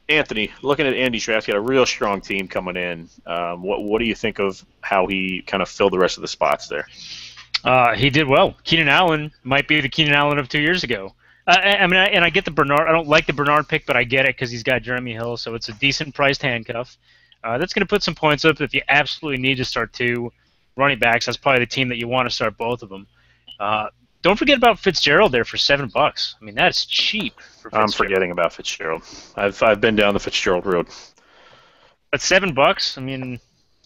Anthony, looking at Andy's draft, he had a real strong team coming in. What do you think of how he kind of filled the rest of the spots there? He did well. Keenan Allen might be the Keenan Allen of 2 years ago. I get the Bernard. I don't like the Bernard pick, but I get it because he's got Jeremy Hill, so it's a decent priced handcuff. That's going to put some points up if you absolutely need to start 2 running backs. That's probably the team that you want to start both of them. Don't forget about Fitzgerald there for $7. I mean, that's cheap for Fitzgerald. I'm forgetting about Fitzgerald. I've been down the Fitzgerald road. But $7, I mean,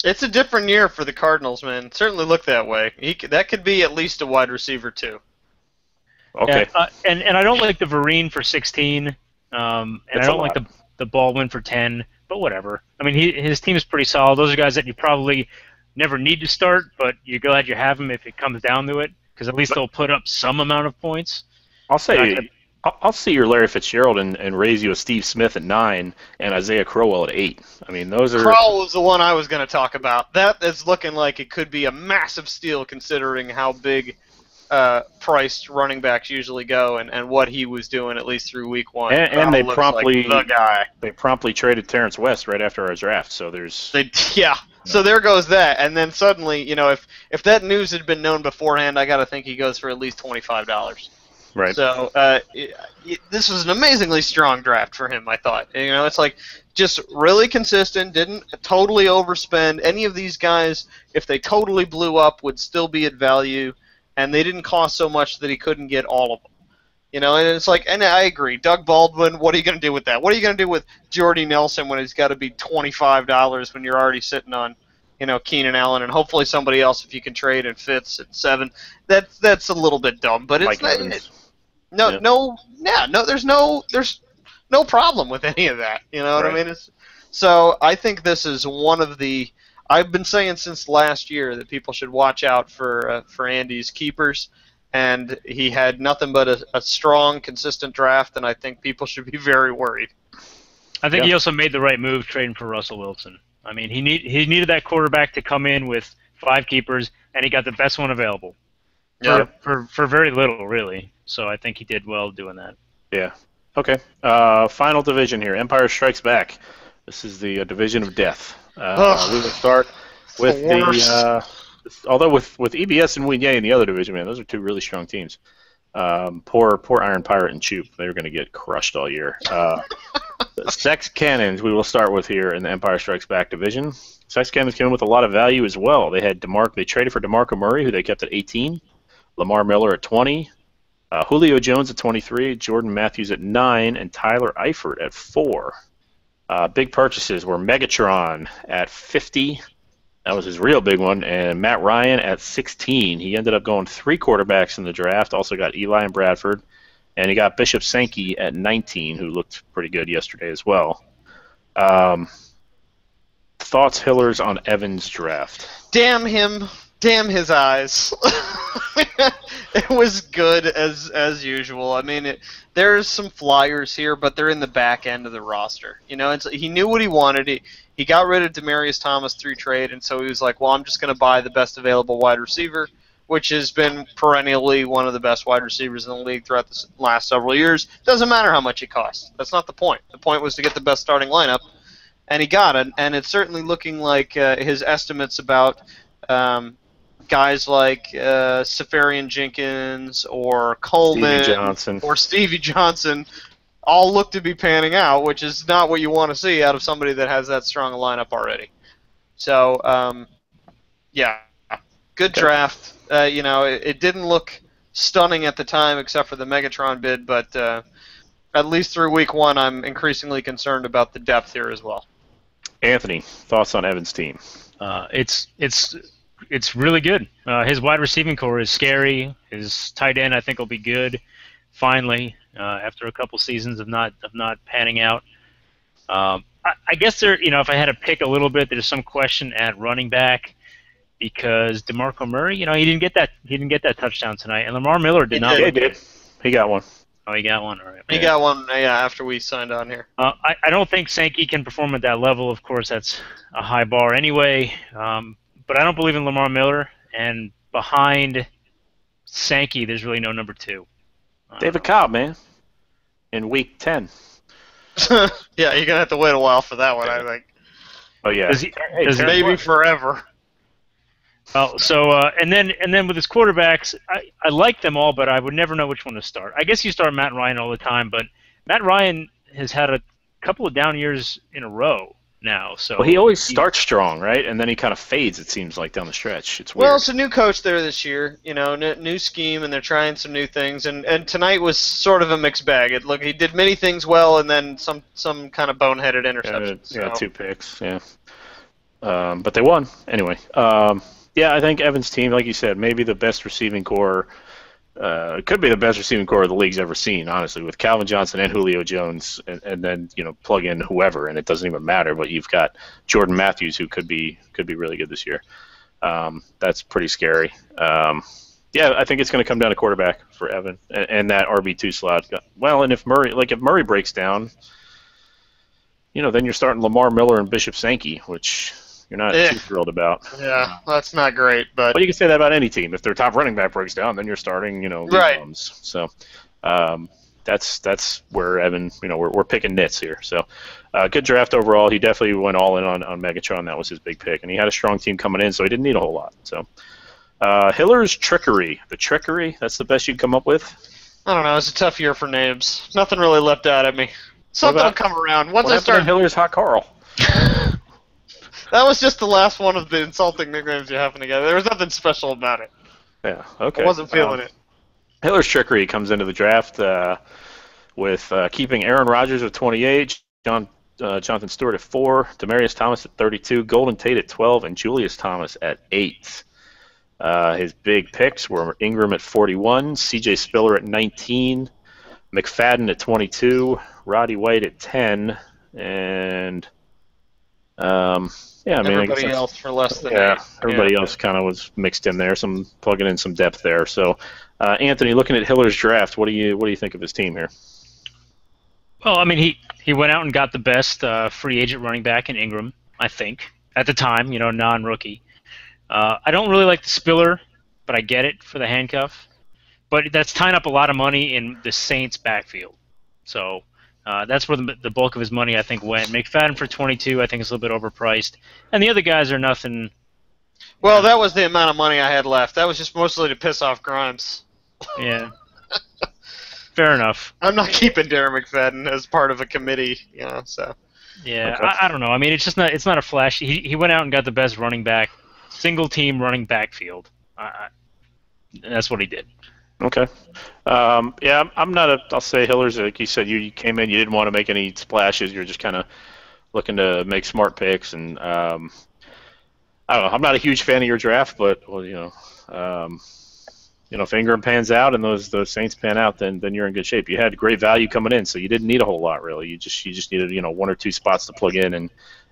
it's a different year for the Cardinals, man. It certainly look that way. That could be at least a wide receiver too. Okay. And I don't like the Vereen for 16, and I don't like the Baldwin for 10, but whatever. I mean, his team is pretty solid. Those are guys that you probably never need to start, but you're glad you have them if it comes down to it, because at least they'll put up some amount of points. I'll see your Larry Fitzgerald and raise you a Steve Smith at 9 and Isaiah Crowell at 8. I mean, those are... Crowell was the one I was going to talk about. That is looking like it could be a massive steal considering how big priced running backs usually go and what he was doing at least through week 1. And they promptly traded Terrence West right after our draft. So so there goes that. And then suddenly, you know, if that news had been known beforehand, I got to think he goes for at least $25. Right. So this was an amazingly strong draft for him, I thought. You know, it's like just really consistent, didn't totally overspend. Any of these guys, if they totally blew up, would still be at value. And they didn't cost so much that he couldn't get all of them. You know, and it's like, and I agree, Doug Baldwin, what are you going to do with that? What are you going to do with Jordy Nelson when he's got to be $25 when you're already sitting on, you know, Keenan Allen and hopefully somebody else if you can trade and Fitz at 7? That's a little bit dumb, but it's there's no problem with any of that. You know what I mean? So I think this is one of the I've been saying since last year that people should watch out for Andy's keepers, and he had nothing but a strong, consistent draft, and I think people should be very worried. I think Yeah. he also made the right move trading for Russell Wilson. I mean, he needed that quarterback to come in with 5 keepers, and he got the best one available for very little, really. So I think he did well doing that. Yeah. Okay. Final division here. Empire Strikes Back. This is the division of death. We will start with although with EBS and Winye in the other division, man, those are 2 really strong teams. Poor Iron Pirate and Choop. They're going to get crushed all year. The Sex Cannons we will start with here in the Empire Strikes Back division. Sex Cannons came in with a lot of value as well. They had They traded for DeMarco Murray, who they kept at 18, Lamar Miller at 20, Julio Jones at 23, Jordan Matthews at 9, and Tyler Eifert at 4. Big purchases were Megatron at 50. That was his real big one. And Matt Ryan at 16. He ended up going 3 quarterbacks in the draft. Also got Eli and Bradford. And he got Bishop Sankey at 19, who looked pretty good yesterday as well. Thoughts, Hillers, on Evans' draft? Damn him. Damn his eyes. It was good as usual. I mean, there's some flyers here, but they're in the back end of the roster. You know, he knew what he wanted. He got rid of Demaryius Thomas through trade, and so he was like, well, I'm just going to buy the best available wide receiver, which has been perennially one of the best wide receivers in the league throughout the last several years. Doesn't matter how much he costs. That's not the point. The point was to get the best starting lineup, and he got it. And it's certainly looking like his estimates about guys like Safarian Jenkins or Coleman or Stevie Johnson all look to be panning out, which is not what you want to see out of somebody that has that strong a lineup already. So, yeah, good draft. You know, it didn't look stunning at the time except for the Megatron bid, but at least through week 1, I'm increasingly concerned about the depth here as well. Anthony, thoughts on Evans' team? It's really good. His wide receiving core is scary. His tight end, I think, will be good. Finally, after a couple seasons of not panning out. I guess if I had to pick a little bit, there's some question at running back because DeMarco Murray, he didn't get that touchdown tonight, and Lamar Miller did not. He did. He got one. Oh, he got one. All right. He got one. Yeah, after we signed on here. I don't think Sankey can perform at that level. Of course, that's a high bar anyway. But I don't believe in Lamar Miller, and behind Sankey, there's really no number 2. David Cobb, man, in week 10. Yeah, you're gonna have to wait a while for that one, I think. Oh yeah, Maybe forever. Well, so and then with his quarterbacks, I like them all, but I would never know which one to start. I guess you start Matt Ryan all the time, but Matt Ryan has had a couple of down years in a row now. So he always starts strong, right? And then he kind of fades, it seems like, down the stretch. It's weird. Well, it's a new coach there this year, new scheme, and they're trying some new things. And tonight was sort of a mixed bag. He did many things well, and then some kind of boneheaded interceptions. Yeah, 2 picks. Yeah, but they won anyway. Yeah, I think Evans' team, like you said, maybe the best receiving core. It could be the best receiving core the league's ever seen, honestly, with Calvin Johnson and Julio Jones, and then plug in whoever, and it doesn't even matter. But you've got Jordan Matthews, who could be really good this year. That's pretty scary. Yeah, I think it's going to come down to quarterback for Evan and that RB2 slot. Well, and if Murray breaks down, then you're starting Lamar Miller and Bishop Sankey, which you're not too thrilled about. Yeah, that's not great, but you can say that about any team. If their top running back breaks down, then you're starting, right. Bombs. So that's where Evan, we're picking nits here. So good draft overall. He definitely went all in on Megatron. That was his big pick, and he had a strong team coming in, so he didn't need a whole lot. So Hiller's Trickery. The Trickery. That's the best you can come up with. I don't know. It's a tough year for names. Nothing really leapt out at me. Something will come around once I start. Hiller's Hot Carl. That was just the last one of the insulting nicknames you happen to get. There was nothing special about it. Yeah, okay. I wasn't feeling it. Hiller's Trickery comes into the draft with keeping Aaron Rodgers at 28, Jonathan Stewart at 4, Demaryius Thomas at 32, Golden Tate at 12, and Julius Thomas at 8. His big picks were Ingram at 41, C.J. Spiller at 19, McFadden at 22, Roddy White at 10, and Yeah, I mean, Everybody else for less than yeah, 8. everybody else kind of was mixed in there. Some plugging in some depth there. So, Anthony, looking at Hiller's draft, what do you think of his team here? Well, I mean, he went out and got the best free agent running back in Ingram, I think, at the time, non-rookie. I don't really like the Spiller, but I get it for the handcuff. But that's tying up a lot of money in the Saints' backfield. So that's where the bulk of his money, I think, went. McFadden for 22, I think, is a little bit overpriced. And the other guys are nothing. Well, that was the amount of money I had left. That was just mostly to piss off Grimes. Yeah. Fair enough. I'm not keeping Darren McFadden as part of a committee, so. Yeah, Okay. I don't know. I mean, it's not a flash. He went out and got the best running back, single team running backfield. That's what he did. Okay. Yeah, I'm not I'll say Hiller's, like you said, you came in, you didn't want to make any splashes. You're just kind of looking to make smart picks. And I don't know. I'm not a huge fan of your draft, but, if Ingram pans out and those Saints pan out, then you're in good shape. You had great value coming in, so you didn't need a whole lot, really. You just needed, 1 or 2 spots to plug in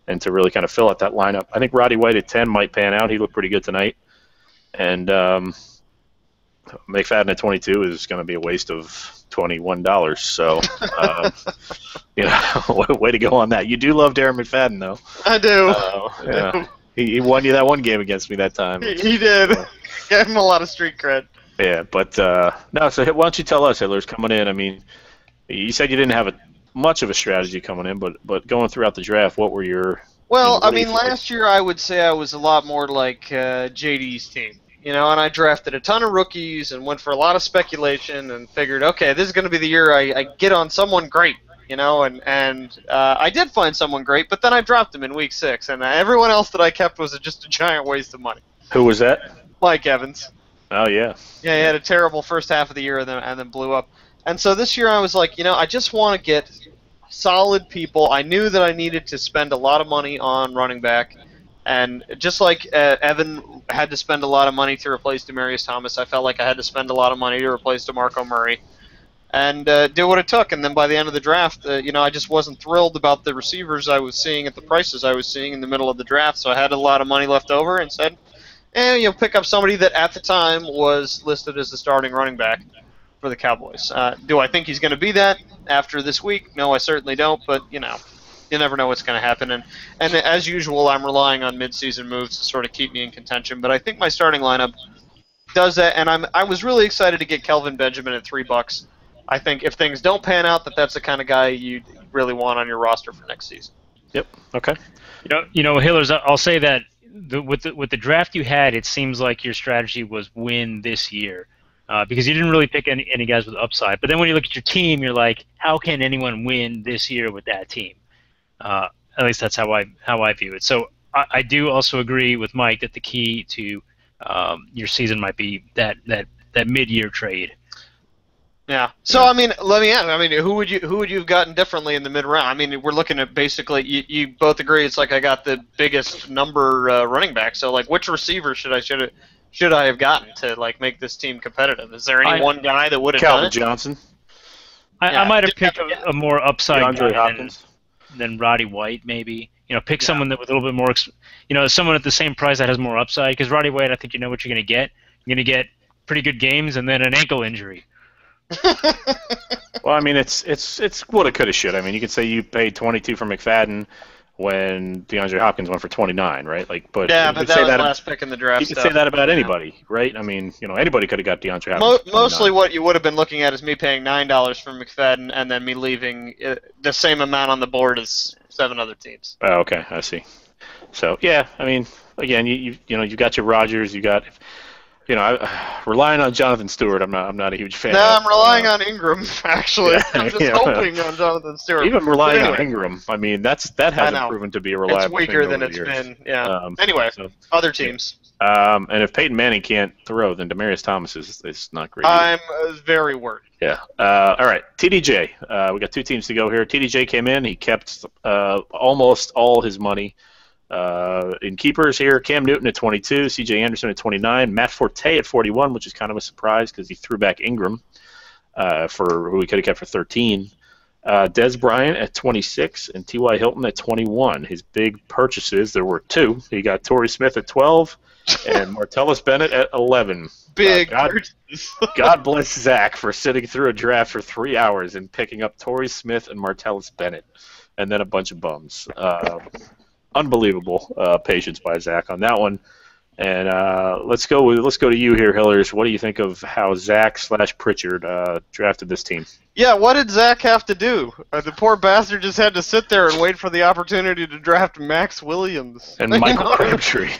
and to really kind of fill out that lineup. I think Roddy White at 10 might pan out. He looked pretty good tonight. And McFadden at 22 is going to be a waste of $21. So, way to go on that. You do love Darren McFadden, though. I do. Yeah. He won you that one game against me that time. He did. Gave him a lot of street cred. Yeah, but no. So why don't you tell us, Hitler's coming in? I mean, you said you didn't have much of a strategy coming in, but going throughout the draft, what were your? Well, what do you think? last year I would say I was a lot more like JD's team, and I drafted a ton of rookies and went for a lot of speculation and figured, okay, this is going to be the year I get on someone great, and I did find someone great, but then I dropped him in week 6, and everyone else that I kept was just a giant waste of money. Who was that? Mike Evans. Oh yeah. Yeah, he had a terrible first half of the year and then blew up. And so this year I was like, I just want to get solid people. I knew that I needed to spend a lot of money on running back. And just like Evan had to spend a lot of money to replace Demaryius Thomas, I felt like I had to spend a lot of money to replace DeMarco Murray. And do what it took. And then by the end of the draft, I just wasn't thrilled about the receivers I was seeing at the prices I was seeing in the middle of the draft. So I had a lot of money left over and said, pick up somebody that at the time was listed as the starting running back for the Cowboys. Do I think he's going to be that after this week? No, I certainly don't. But you never know what's going to happen. And as usual, I'm relying on midseason moves to sort of keep me in contention. But I think my starting lineup does that. And I was really excited to get Kelvin Benjamin at $3. I think if things don't pan out, that's the kind of guy you really want on your roster for next season. Yep. Okay. Hillers, I'll say that. With the draft you had, it seems like your strategy was win this year, because you didn't really pick any guys with upside. But then when you look at your team, you're like, how can anyone win this year with that team? At least that's how I view it. So I do also agree with Mike that the key to your season might be that mid-year trade. Yeah. So let me ask. Who would you have gotten differently in the mid round? We're looking at basically you both agree it's like I got the biggest number running back. So which receiver should I have gotten to make this team competitive? Is there any one guy that would have done it? Calvin Johnson. I might have picked a more upside DeAndre guy Hopkins. than Roddy White, maybe. Pick someone that with a little bit more, someone at the same price that has more upside. Because Roddy White, I think you know what you're going to get. You're going to get pretty good games and then an ankle injury. Well, it's what it could have should. You could say you paid 22 for McFadden when DeAndre Hopkins went for 29, right? But that was the last pick in the draft. You could say that about anybody, right? Anybody could have got DeAndre Hopkins. Mostly, what you would have been looking at is me paying $9 for McFadden and then me leaving the same amount on the board as 7 other teams. Oh, okay, I see. So yeah, again, you got your Rodgers, you got. Relying on Jonathan Stewart, I'm not a huge fan. No, of. I'm relying on Ingram, actually. I'm just hoping on Jonathan Stewart. Even relying on Ingram, that hasn't proven to be a reliable. It's weaker than it's years. been. Yeah. Other teams. And if Peyton Manning can't throw, then Demaryius Thomas is not great. I'm very worried. Yeah. All right. TDJ. We got 2 teams to go here. TDJ came in. He kept almost all his money. In keepers here, Cam Newton at 22, C.J. Anderson at 29, Matt Forte at 41, which is kind of a surprise because he threw back Ingram for who he could have kept for 13. Des Bryant at 26 and T.Y. Hilton at 21. His big purchases, there were two. He got Torrey Smith at 12 and Martellus Bennett at 11. Big God bless Zach for sitting through a draft for 3 hours and picking up Torrey Smith and Martellus Bennett, and then a bunch of bums. Unbelievable patience by Zach on that one. And let's go to you here, Hillers. What do you think of how Zach/Pritchard drafted this team? Yeah, what did Zach have to do? The poor bastard just had to sit there and wait for the opportunity to draft Max Williams. And Michael Crabtree.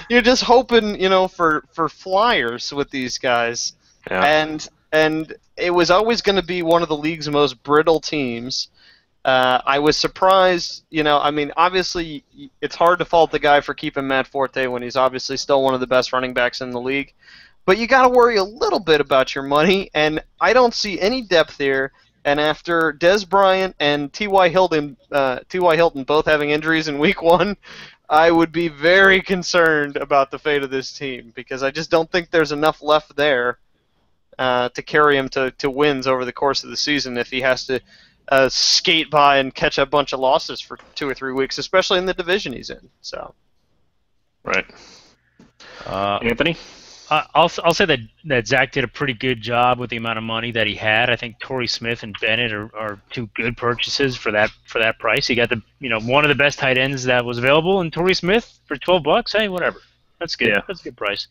You're just hoping, for flyers with these guys. Yeah. And it was always going to be one of the league's most brittle teams. I was surprised, obviously it's hard to fault the guy for keeping Matt Forte when he's obviously still one of the best running backs in the league. But you got to worry a little bit about your money, and I don't see any depth here. And after Des Bryant and T.Y. Hilton both having injuries in Week 1, I would be very concerned about the fate of this team because I just don't think there's enough left there to carry him to wins over the course of the season if he has to skate by and catch a bunch of losses for 2 or 3 weeks, especially in the division he's in. So, right. Anthony? I'll say that Zach did a pretty good job with the amount of money that he had. I think Torrey Smith and Bennett are two good purchases for that price. He got one of the best tight ends that was available, and Torrey Smith for $12. Hey, whatever. That's good. Yeah. That's a good price.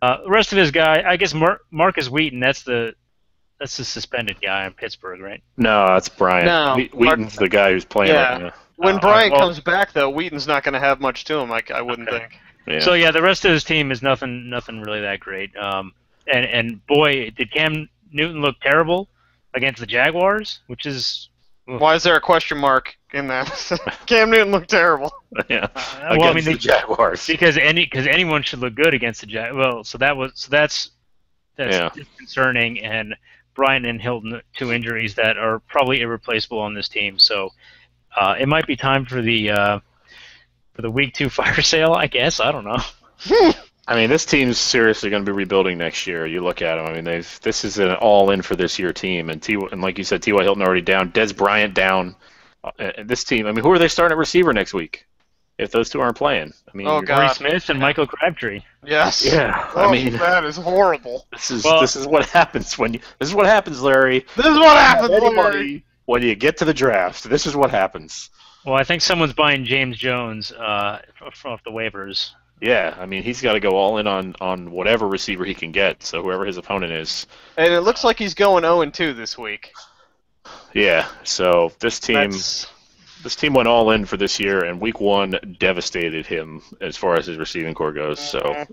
The rest of his guy, I guess Marcus Wheaton. That's the suspended guy in Pittsburgh, right? No, that's Bryant. No, Wheaton's the guy who's playing right now. When Bryant comes back, though, Wheaton's not going to have much to him. I wouldn't think. Yeah. So the rest of his team is nothing really that great. And boy, did Cam Newton look terrible against the Jaguars, which is. Why is there a question mark in that? Cam Newton looked terrible. Yeah. Against the Jaguars. Because anyone should look good against the Jaguars. Well, that's concerning. And Bryant and Hilton, 2 injuries that are probably irreplaceable on this team. So it might be time for the Week 2 fire sale, I guess. I don't know. I mean, this team's seriously going to be rebuilding next year. You look at them. I mean, this is an all-in for this year team. And like you said, T.Y. Hilton already down. Des Bryant down. This team, I mean, who are they starting at receiver next week if those two aren't playing? I mean, Torrey Smith and Michael Crabtree. Yes. Yeah. I mean, that is horrible. This is what happens Larry. This is what happens, Larry. When you get to the draft, this is what happens. Well, I think someone's buying James Jones off the waivers. Yeah, I mean, he's got to go all in on whatever receiver he can get, so whoever his opponent is. And it looks like he's going 0-2 this week. Yeah, so this team went all in for this year, and Week 1 devastated him as far as his receiving core goes. So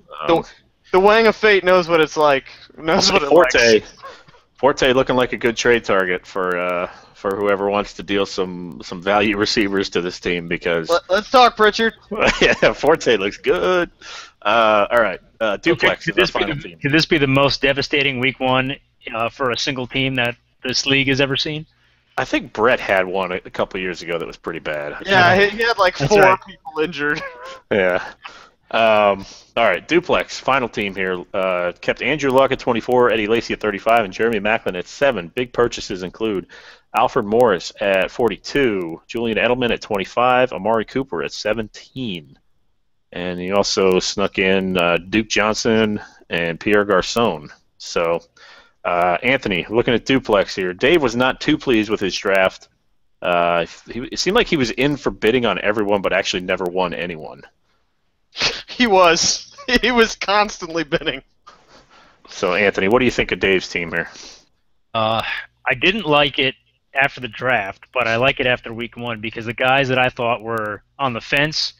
the Wang of Fate knows what it's like. Forte looking like a good trade target for whoever wants to deal some value receivers to this team because let's talk Pritchard. Yeah, Forte looks good. All right, Duplex. Okay, could this be the most devastating Week 1 for a single team that this league has ever seen? I think Brett had one a couple years ago that was pretty bad. Yeah, he had like 4 people injured. Yeah. All right, Duplex, final team here. Kept Andrew Luck at 24, Eddie Lacy at 35, and Jeremy Maclin at 7. Big purchases include Alfred Morris at 42, Julian Edelman at 25, Amari Cooper at 17. And he also snuck in Duke Johnson and Pierre Garçon. So, Anthony, looking at Duplex here, Dave was not too pleased with his draft. It seemed like he was in for bidding on everyone, but actually never won anyone. He was. He was constantly bidding. So, Anthony, what do you think of Dave's team here? I didn't like it after the draft, but I like it after Week 1 because the guys that I thought were on the fence,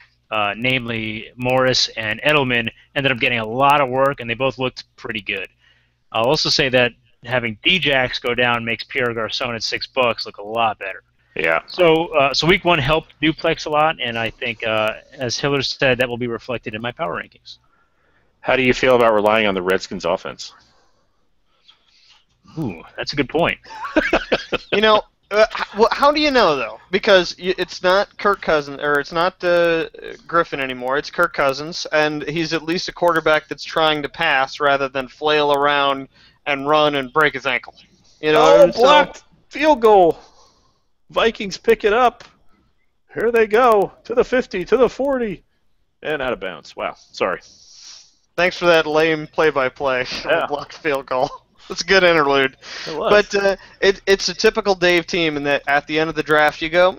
namely Morris and Edelman, ended up getting a lot of work, and they both looked pretty good. I'll also say that having Djax go down makes Pierre Garçon at $6 look a lot better. Yeah. So Week 1 helped Duplex a lot, and I think, as Hiller said, that will be reflected in my power rankings. How do you feel about relying on the Redskins' offense? Ooh, that's a good point. How do you know though? Because it's not Kirk Cousins, or it's not Griffin anymore. It's Kirk Cousins, and he's at least a quarterback that's trying to pass rather than flail around and run and break his ankle. Blocked. Field goal. Vikings pick it up. Here they go. To the 50, to the 40. And out of bounds. Wow. Sorry. Thanks for that lame play-by-play. Yeah. Blocked field goal. That's a good interlude. It was. But it's a typical Dave team in that at the end of the draft you go,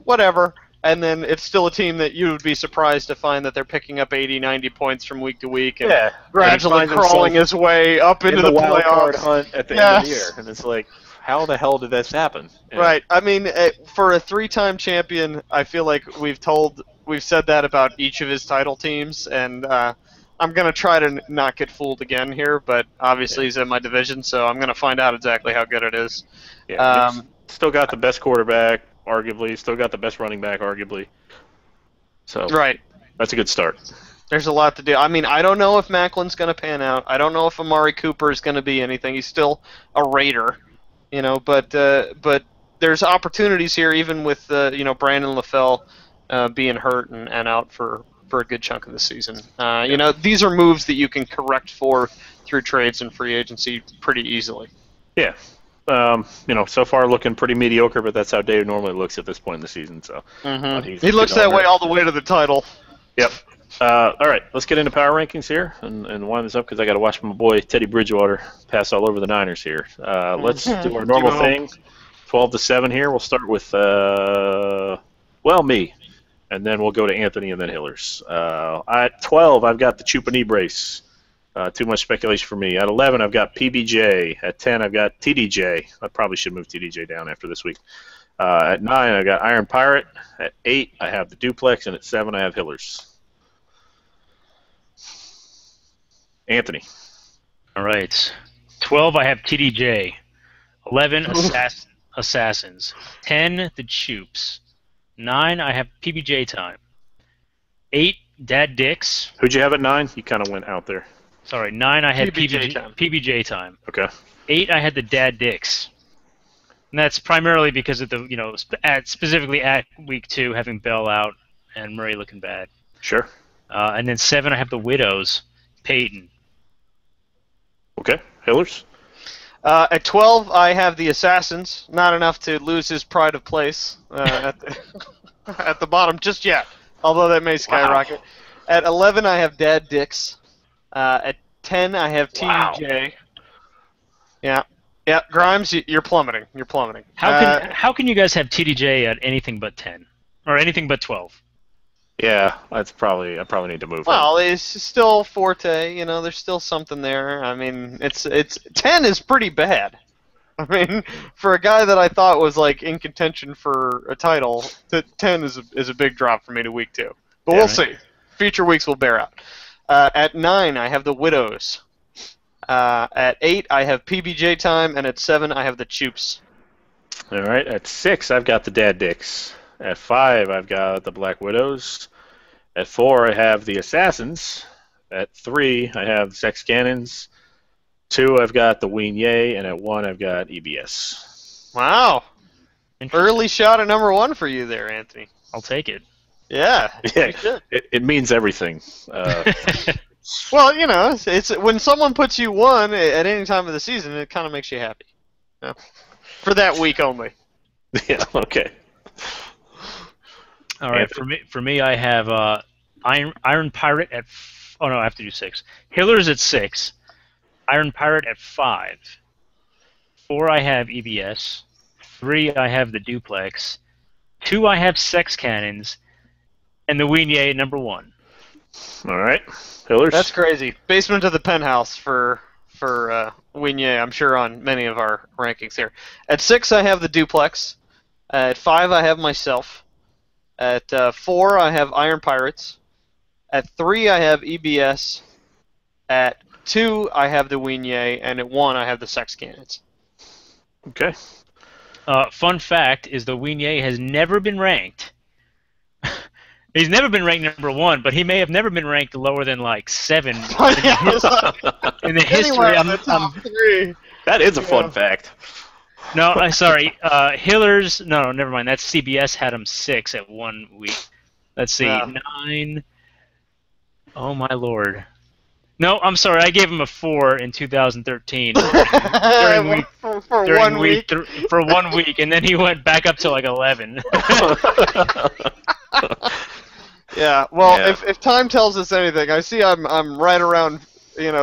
whatever. And then it's still a team that you would be surprised to find that they're picking up 80, 90 points from week to week and gradually And find crawling themselves his way up into in the wild card playoffs. hunt at the end of the Yes. year. And it's like, how the hell did this happen? And Right. I mean, for a 3-time champion, I feel like we've said that about each of his title teams, and I'm going to try to not get fooled again here, but obviously he's in my division, so I'm going to find out exactly how good it is. Yeah, he's still got the best quarterback, arguably. Still got the best running back, arguably. So Right. that's a good start. There's a lot to do. I mean, I don't know if Macklin's going to pan out. I don't know if Amari Cooper is going to be anything. He's still a Raider, but there's opportunities here, even with Brandon LaFell being hurt and out for a good chunk of the season. These are moves that you can correct for through trades and free agency pretty easily. Yeah. So far looking pretty mediocre, but that's how Dave normally looks at this point in the season. So He looks that way all the way to the title. Yep. All right, let's get into power rankings here and wind this up because I got to watch my boy Teddy Bridgewater pass all over the Niners here. Let's do our normal thing. 12-7 here. We'll start with me, and then we'll go to Anthony and then Hillers. At 12, I've got the Chupa brace. Too much speculation for me. At 11, I've got PBJ. At 10, I've got TDJ. I probably should move TDJ down after this week. At 9, I've got Iron Pirate. At 8, I have the Duplex. And at 7, I have Hillers. Anthony. All right. 12, I have TDJ. 11, Assassins. 10, the Choops. 9, I have PBJ time. 8, Dad Dicks. Who'd you have at 9? You kind of went out there. Sorry, 9, I had PBJ PBJ time. Okay. 8, I had the Dad Dicks. And that's primarily because of the, specifically at week 2, having Bell out and Murray looking bad. Sure. And then 7, I have the Widows, Peyton. Okay. Hillers? At 12, I have the Assassins. Not enough to lose his pride of place at the bottom just yet, although that may skyrocket. Wow. At 11, I have Dad Dicks. At 10, I have TDJ. Wow. Yeah, Grimes, you're plummeting. You're plummeting. How can you guys have TDJ at anything but 10 or anything but 12? Yeah, I probably need to move. Well, it's still Forte. There's still something there. I mean, it's 10 is pretty bad. I mean, for a guy that I thought was like in contention for a title, 10 is a big drop for me to week 2. But we'll see. Future weeks will bear out. At 9, I have the Widows. At 8, I have PBJ time, and at 7, I have the Choops. All right. At 6, I've got the Dad Dicks. At 5, I've got the Black Widows. At 4, I have the Assassins. At 3, I have Sex Cannons. 2, I've got the Ween Ye, and at 1, I've got EBS. Wow. Early shot at number 1 for you there, Anthony. I'll take it. Yeah. It means everything. Well, it's when someone puts you 1 at any time of the season, it kind of makes you happy. For that week only. Yeah, okay. All right, for me, I have Iron Pirate at. Oh no, I have to do 6. Hillers at 6. Iron Pirate at 5. 4, I have EBS. 3, I have the Duplex. 2, I have Sex Cannons, and the Ween Ye at number 1. All right, Hillers. That's crazy. Basement of the penthouse for Ween Ye, I'm sure on many of our rankings here. At 6, I have the Duplex. At 5, I have myself. At 4, I have Iron Pirates. At 3, I have EBS. At 2, I have the Ween Ye, and at 1, I have the Sex Cannons. Okay. Fun fact is the Ween Ye has never been ranked. He's never been ranked number 1, but he may have never been ranked lower than like 7 in the history. That is a fun fact. No, I'm sorry. Hillers. No, never mind. That's CBS had him 6 at 1 week. Let's see, 9. Oh my lord. No, I'm sorry. I gave him a 4 in 2013 for during 1 week. for 1 week, and then he went back up to like 11. Yeah. Well, Yeah. if time tells us anything, I see I'm right around,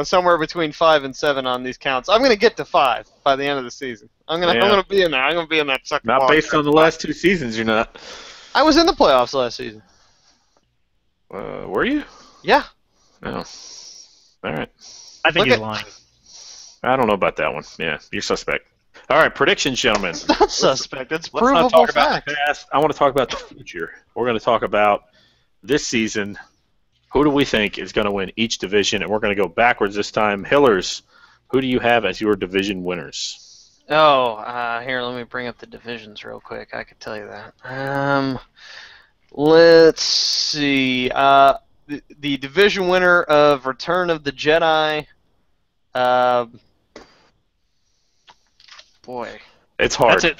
somewhere between 5 and 7 on these counts. I'm gonna get to 5 by the end of the season. I'm gonna be in there. I'm gonna be in that second. Not based on the last 2 seasons, you're not. I was in the playoffs last season. Were you? Yeah. No. All right. I think Look he's at- lying. I don't know about that one. Yeah, you're suspect. All right, predictions, gentlemen. It's not suspect. It's Let's not provable talk about fact. the past. I want to talk about the future. We're going to talk about this season. Who do we think is going to win each division? And we're going to go backwards this time. Hillers, who do you have as your division winners? Oh, here, let me bring up the divisions real quick. I could tell you that. Let's see. The division winner of Return of the Jedi. Boy. It's hard. That's it.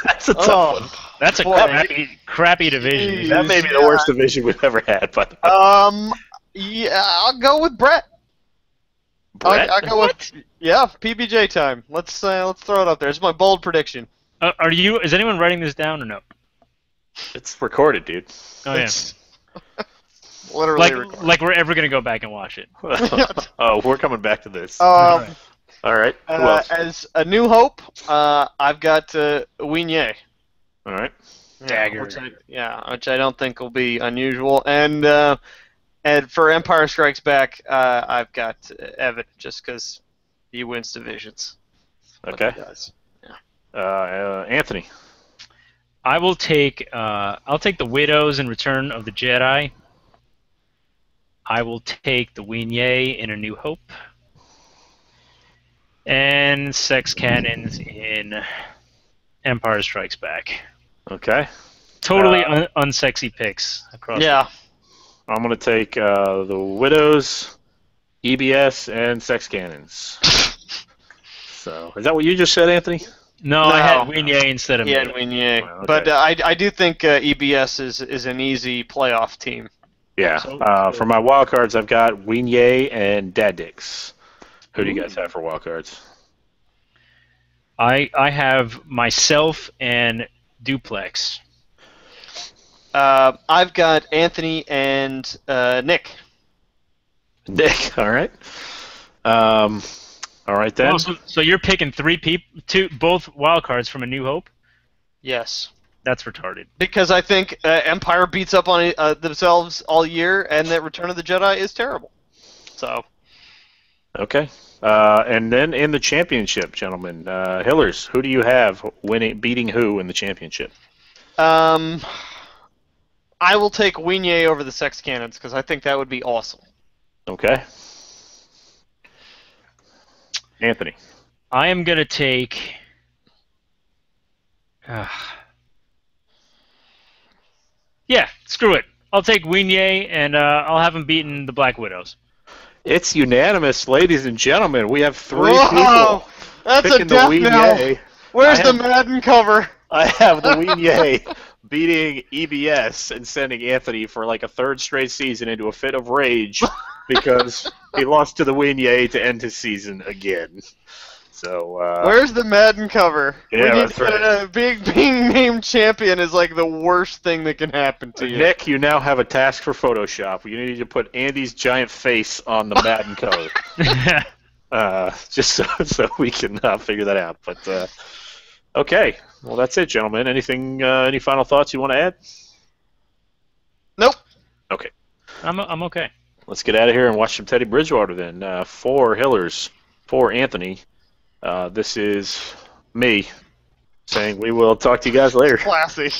That's a tough Oh, one. That's a Boy. crappy division. Jeez. That may be the worst division we've ever had. But yeah, I'll go with Brett. Brett? I'll go with PBJ time. Let's throw it up there. It's my bold prediction. Are you? Is anyone writing this down or no? It's recorded, dude. Oh yeah. It's literally Like we're ever gonna go back and watch it. Oh, we're coming back to this. Um, All right. Who else? as a New Hope, I've got Winye. All right. Dagger. Which I don't think will be unusual. And for Empire Strikes Back, I've got Evan, just because he wins divisions. Okay. He does. Anthony. I will take. I'll take the Widows in Return of the Jedi. I will take the Winye in A New Hope. And Sex Cannons in Empire Strikes Back. Okay. Totally unsexy picks across. Yeah. I'm going to take the Widows, EBS, and Sex Cannons. So, is that what you just said, Anthony? No, I had Winye instead of He had Mido. Winye. Wow, okay. But I do think EBS is an easy playoff team. Yeah. So- For my wild cards, I've got Winye and Dad Dix. Who do you guys have for wild cards? I have myself and Duplex. I've got Anthony and Nick. Nick. All right. All right then. Oh, so you're picking both wild cards from A New Hope? Yes. That's retarded. Because I think Empire beats up on themselves all year, and that Return of the Jedi is terrible. So. Okay. And then in the championship, gentlemen, Hillers, who do you have beating who in the championship? I will take Winye over the Sex Cannons because I think that would be awesome. Okay. Anthony. I am going to take... yeah, screw it. I'll take Winye, and I'll have him beating the Black Widows. It's unanimous, ladies and gentlemen. We have 3 Whoa! people That's a picking the death knell. Winye. Where's I the have- Madden cover? I have the Winye beating EBS and sending Anthony for like a 3rd straight season into a fit of rage because he lost to the Winye to end his season again. So, Where's the Madden cover? Yeah, we need that's to get right. being named champion is like the worst thing that can happen to you. Nick, you now have a task for Photoshop. You need to put Andy's giant face on the Madden cover, just so we can figure that out. But okay, well that's it, gentlemen. Anything? Any final thoughts you want to add? Nope. Okay, I'm okay. let's get out of here and watch some Teddy Bridgewater then. For Hillers, for Anthony, this is me saying we will talk to you guys later. Classy.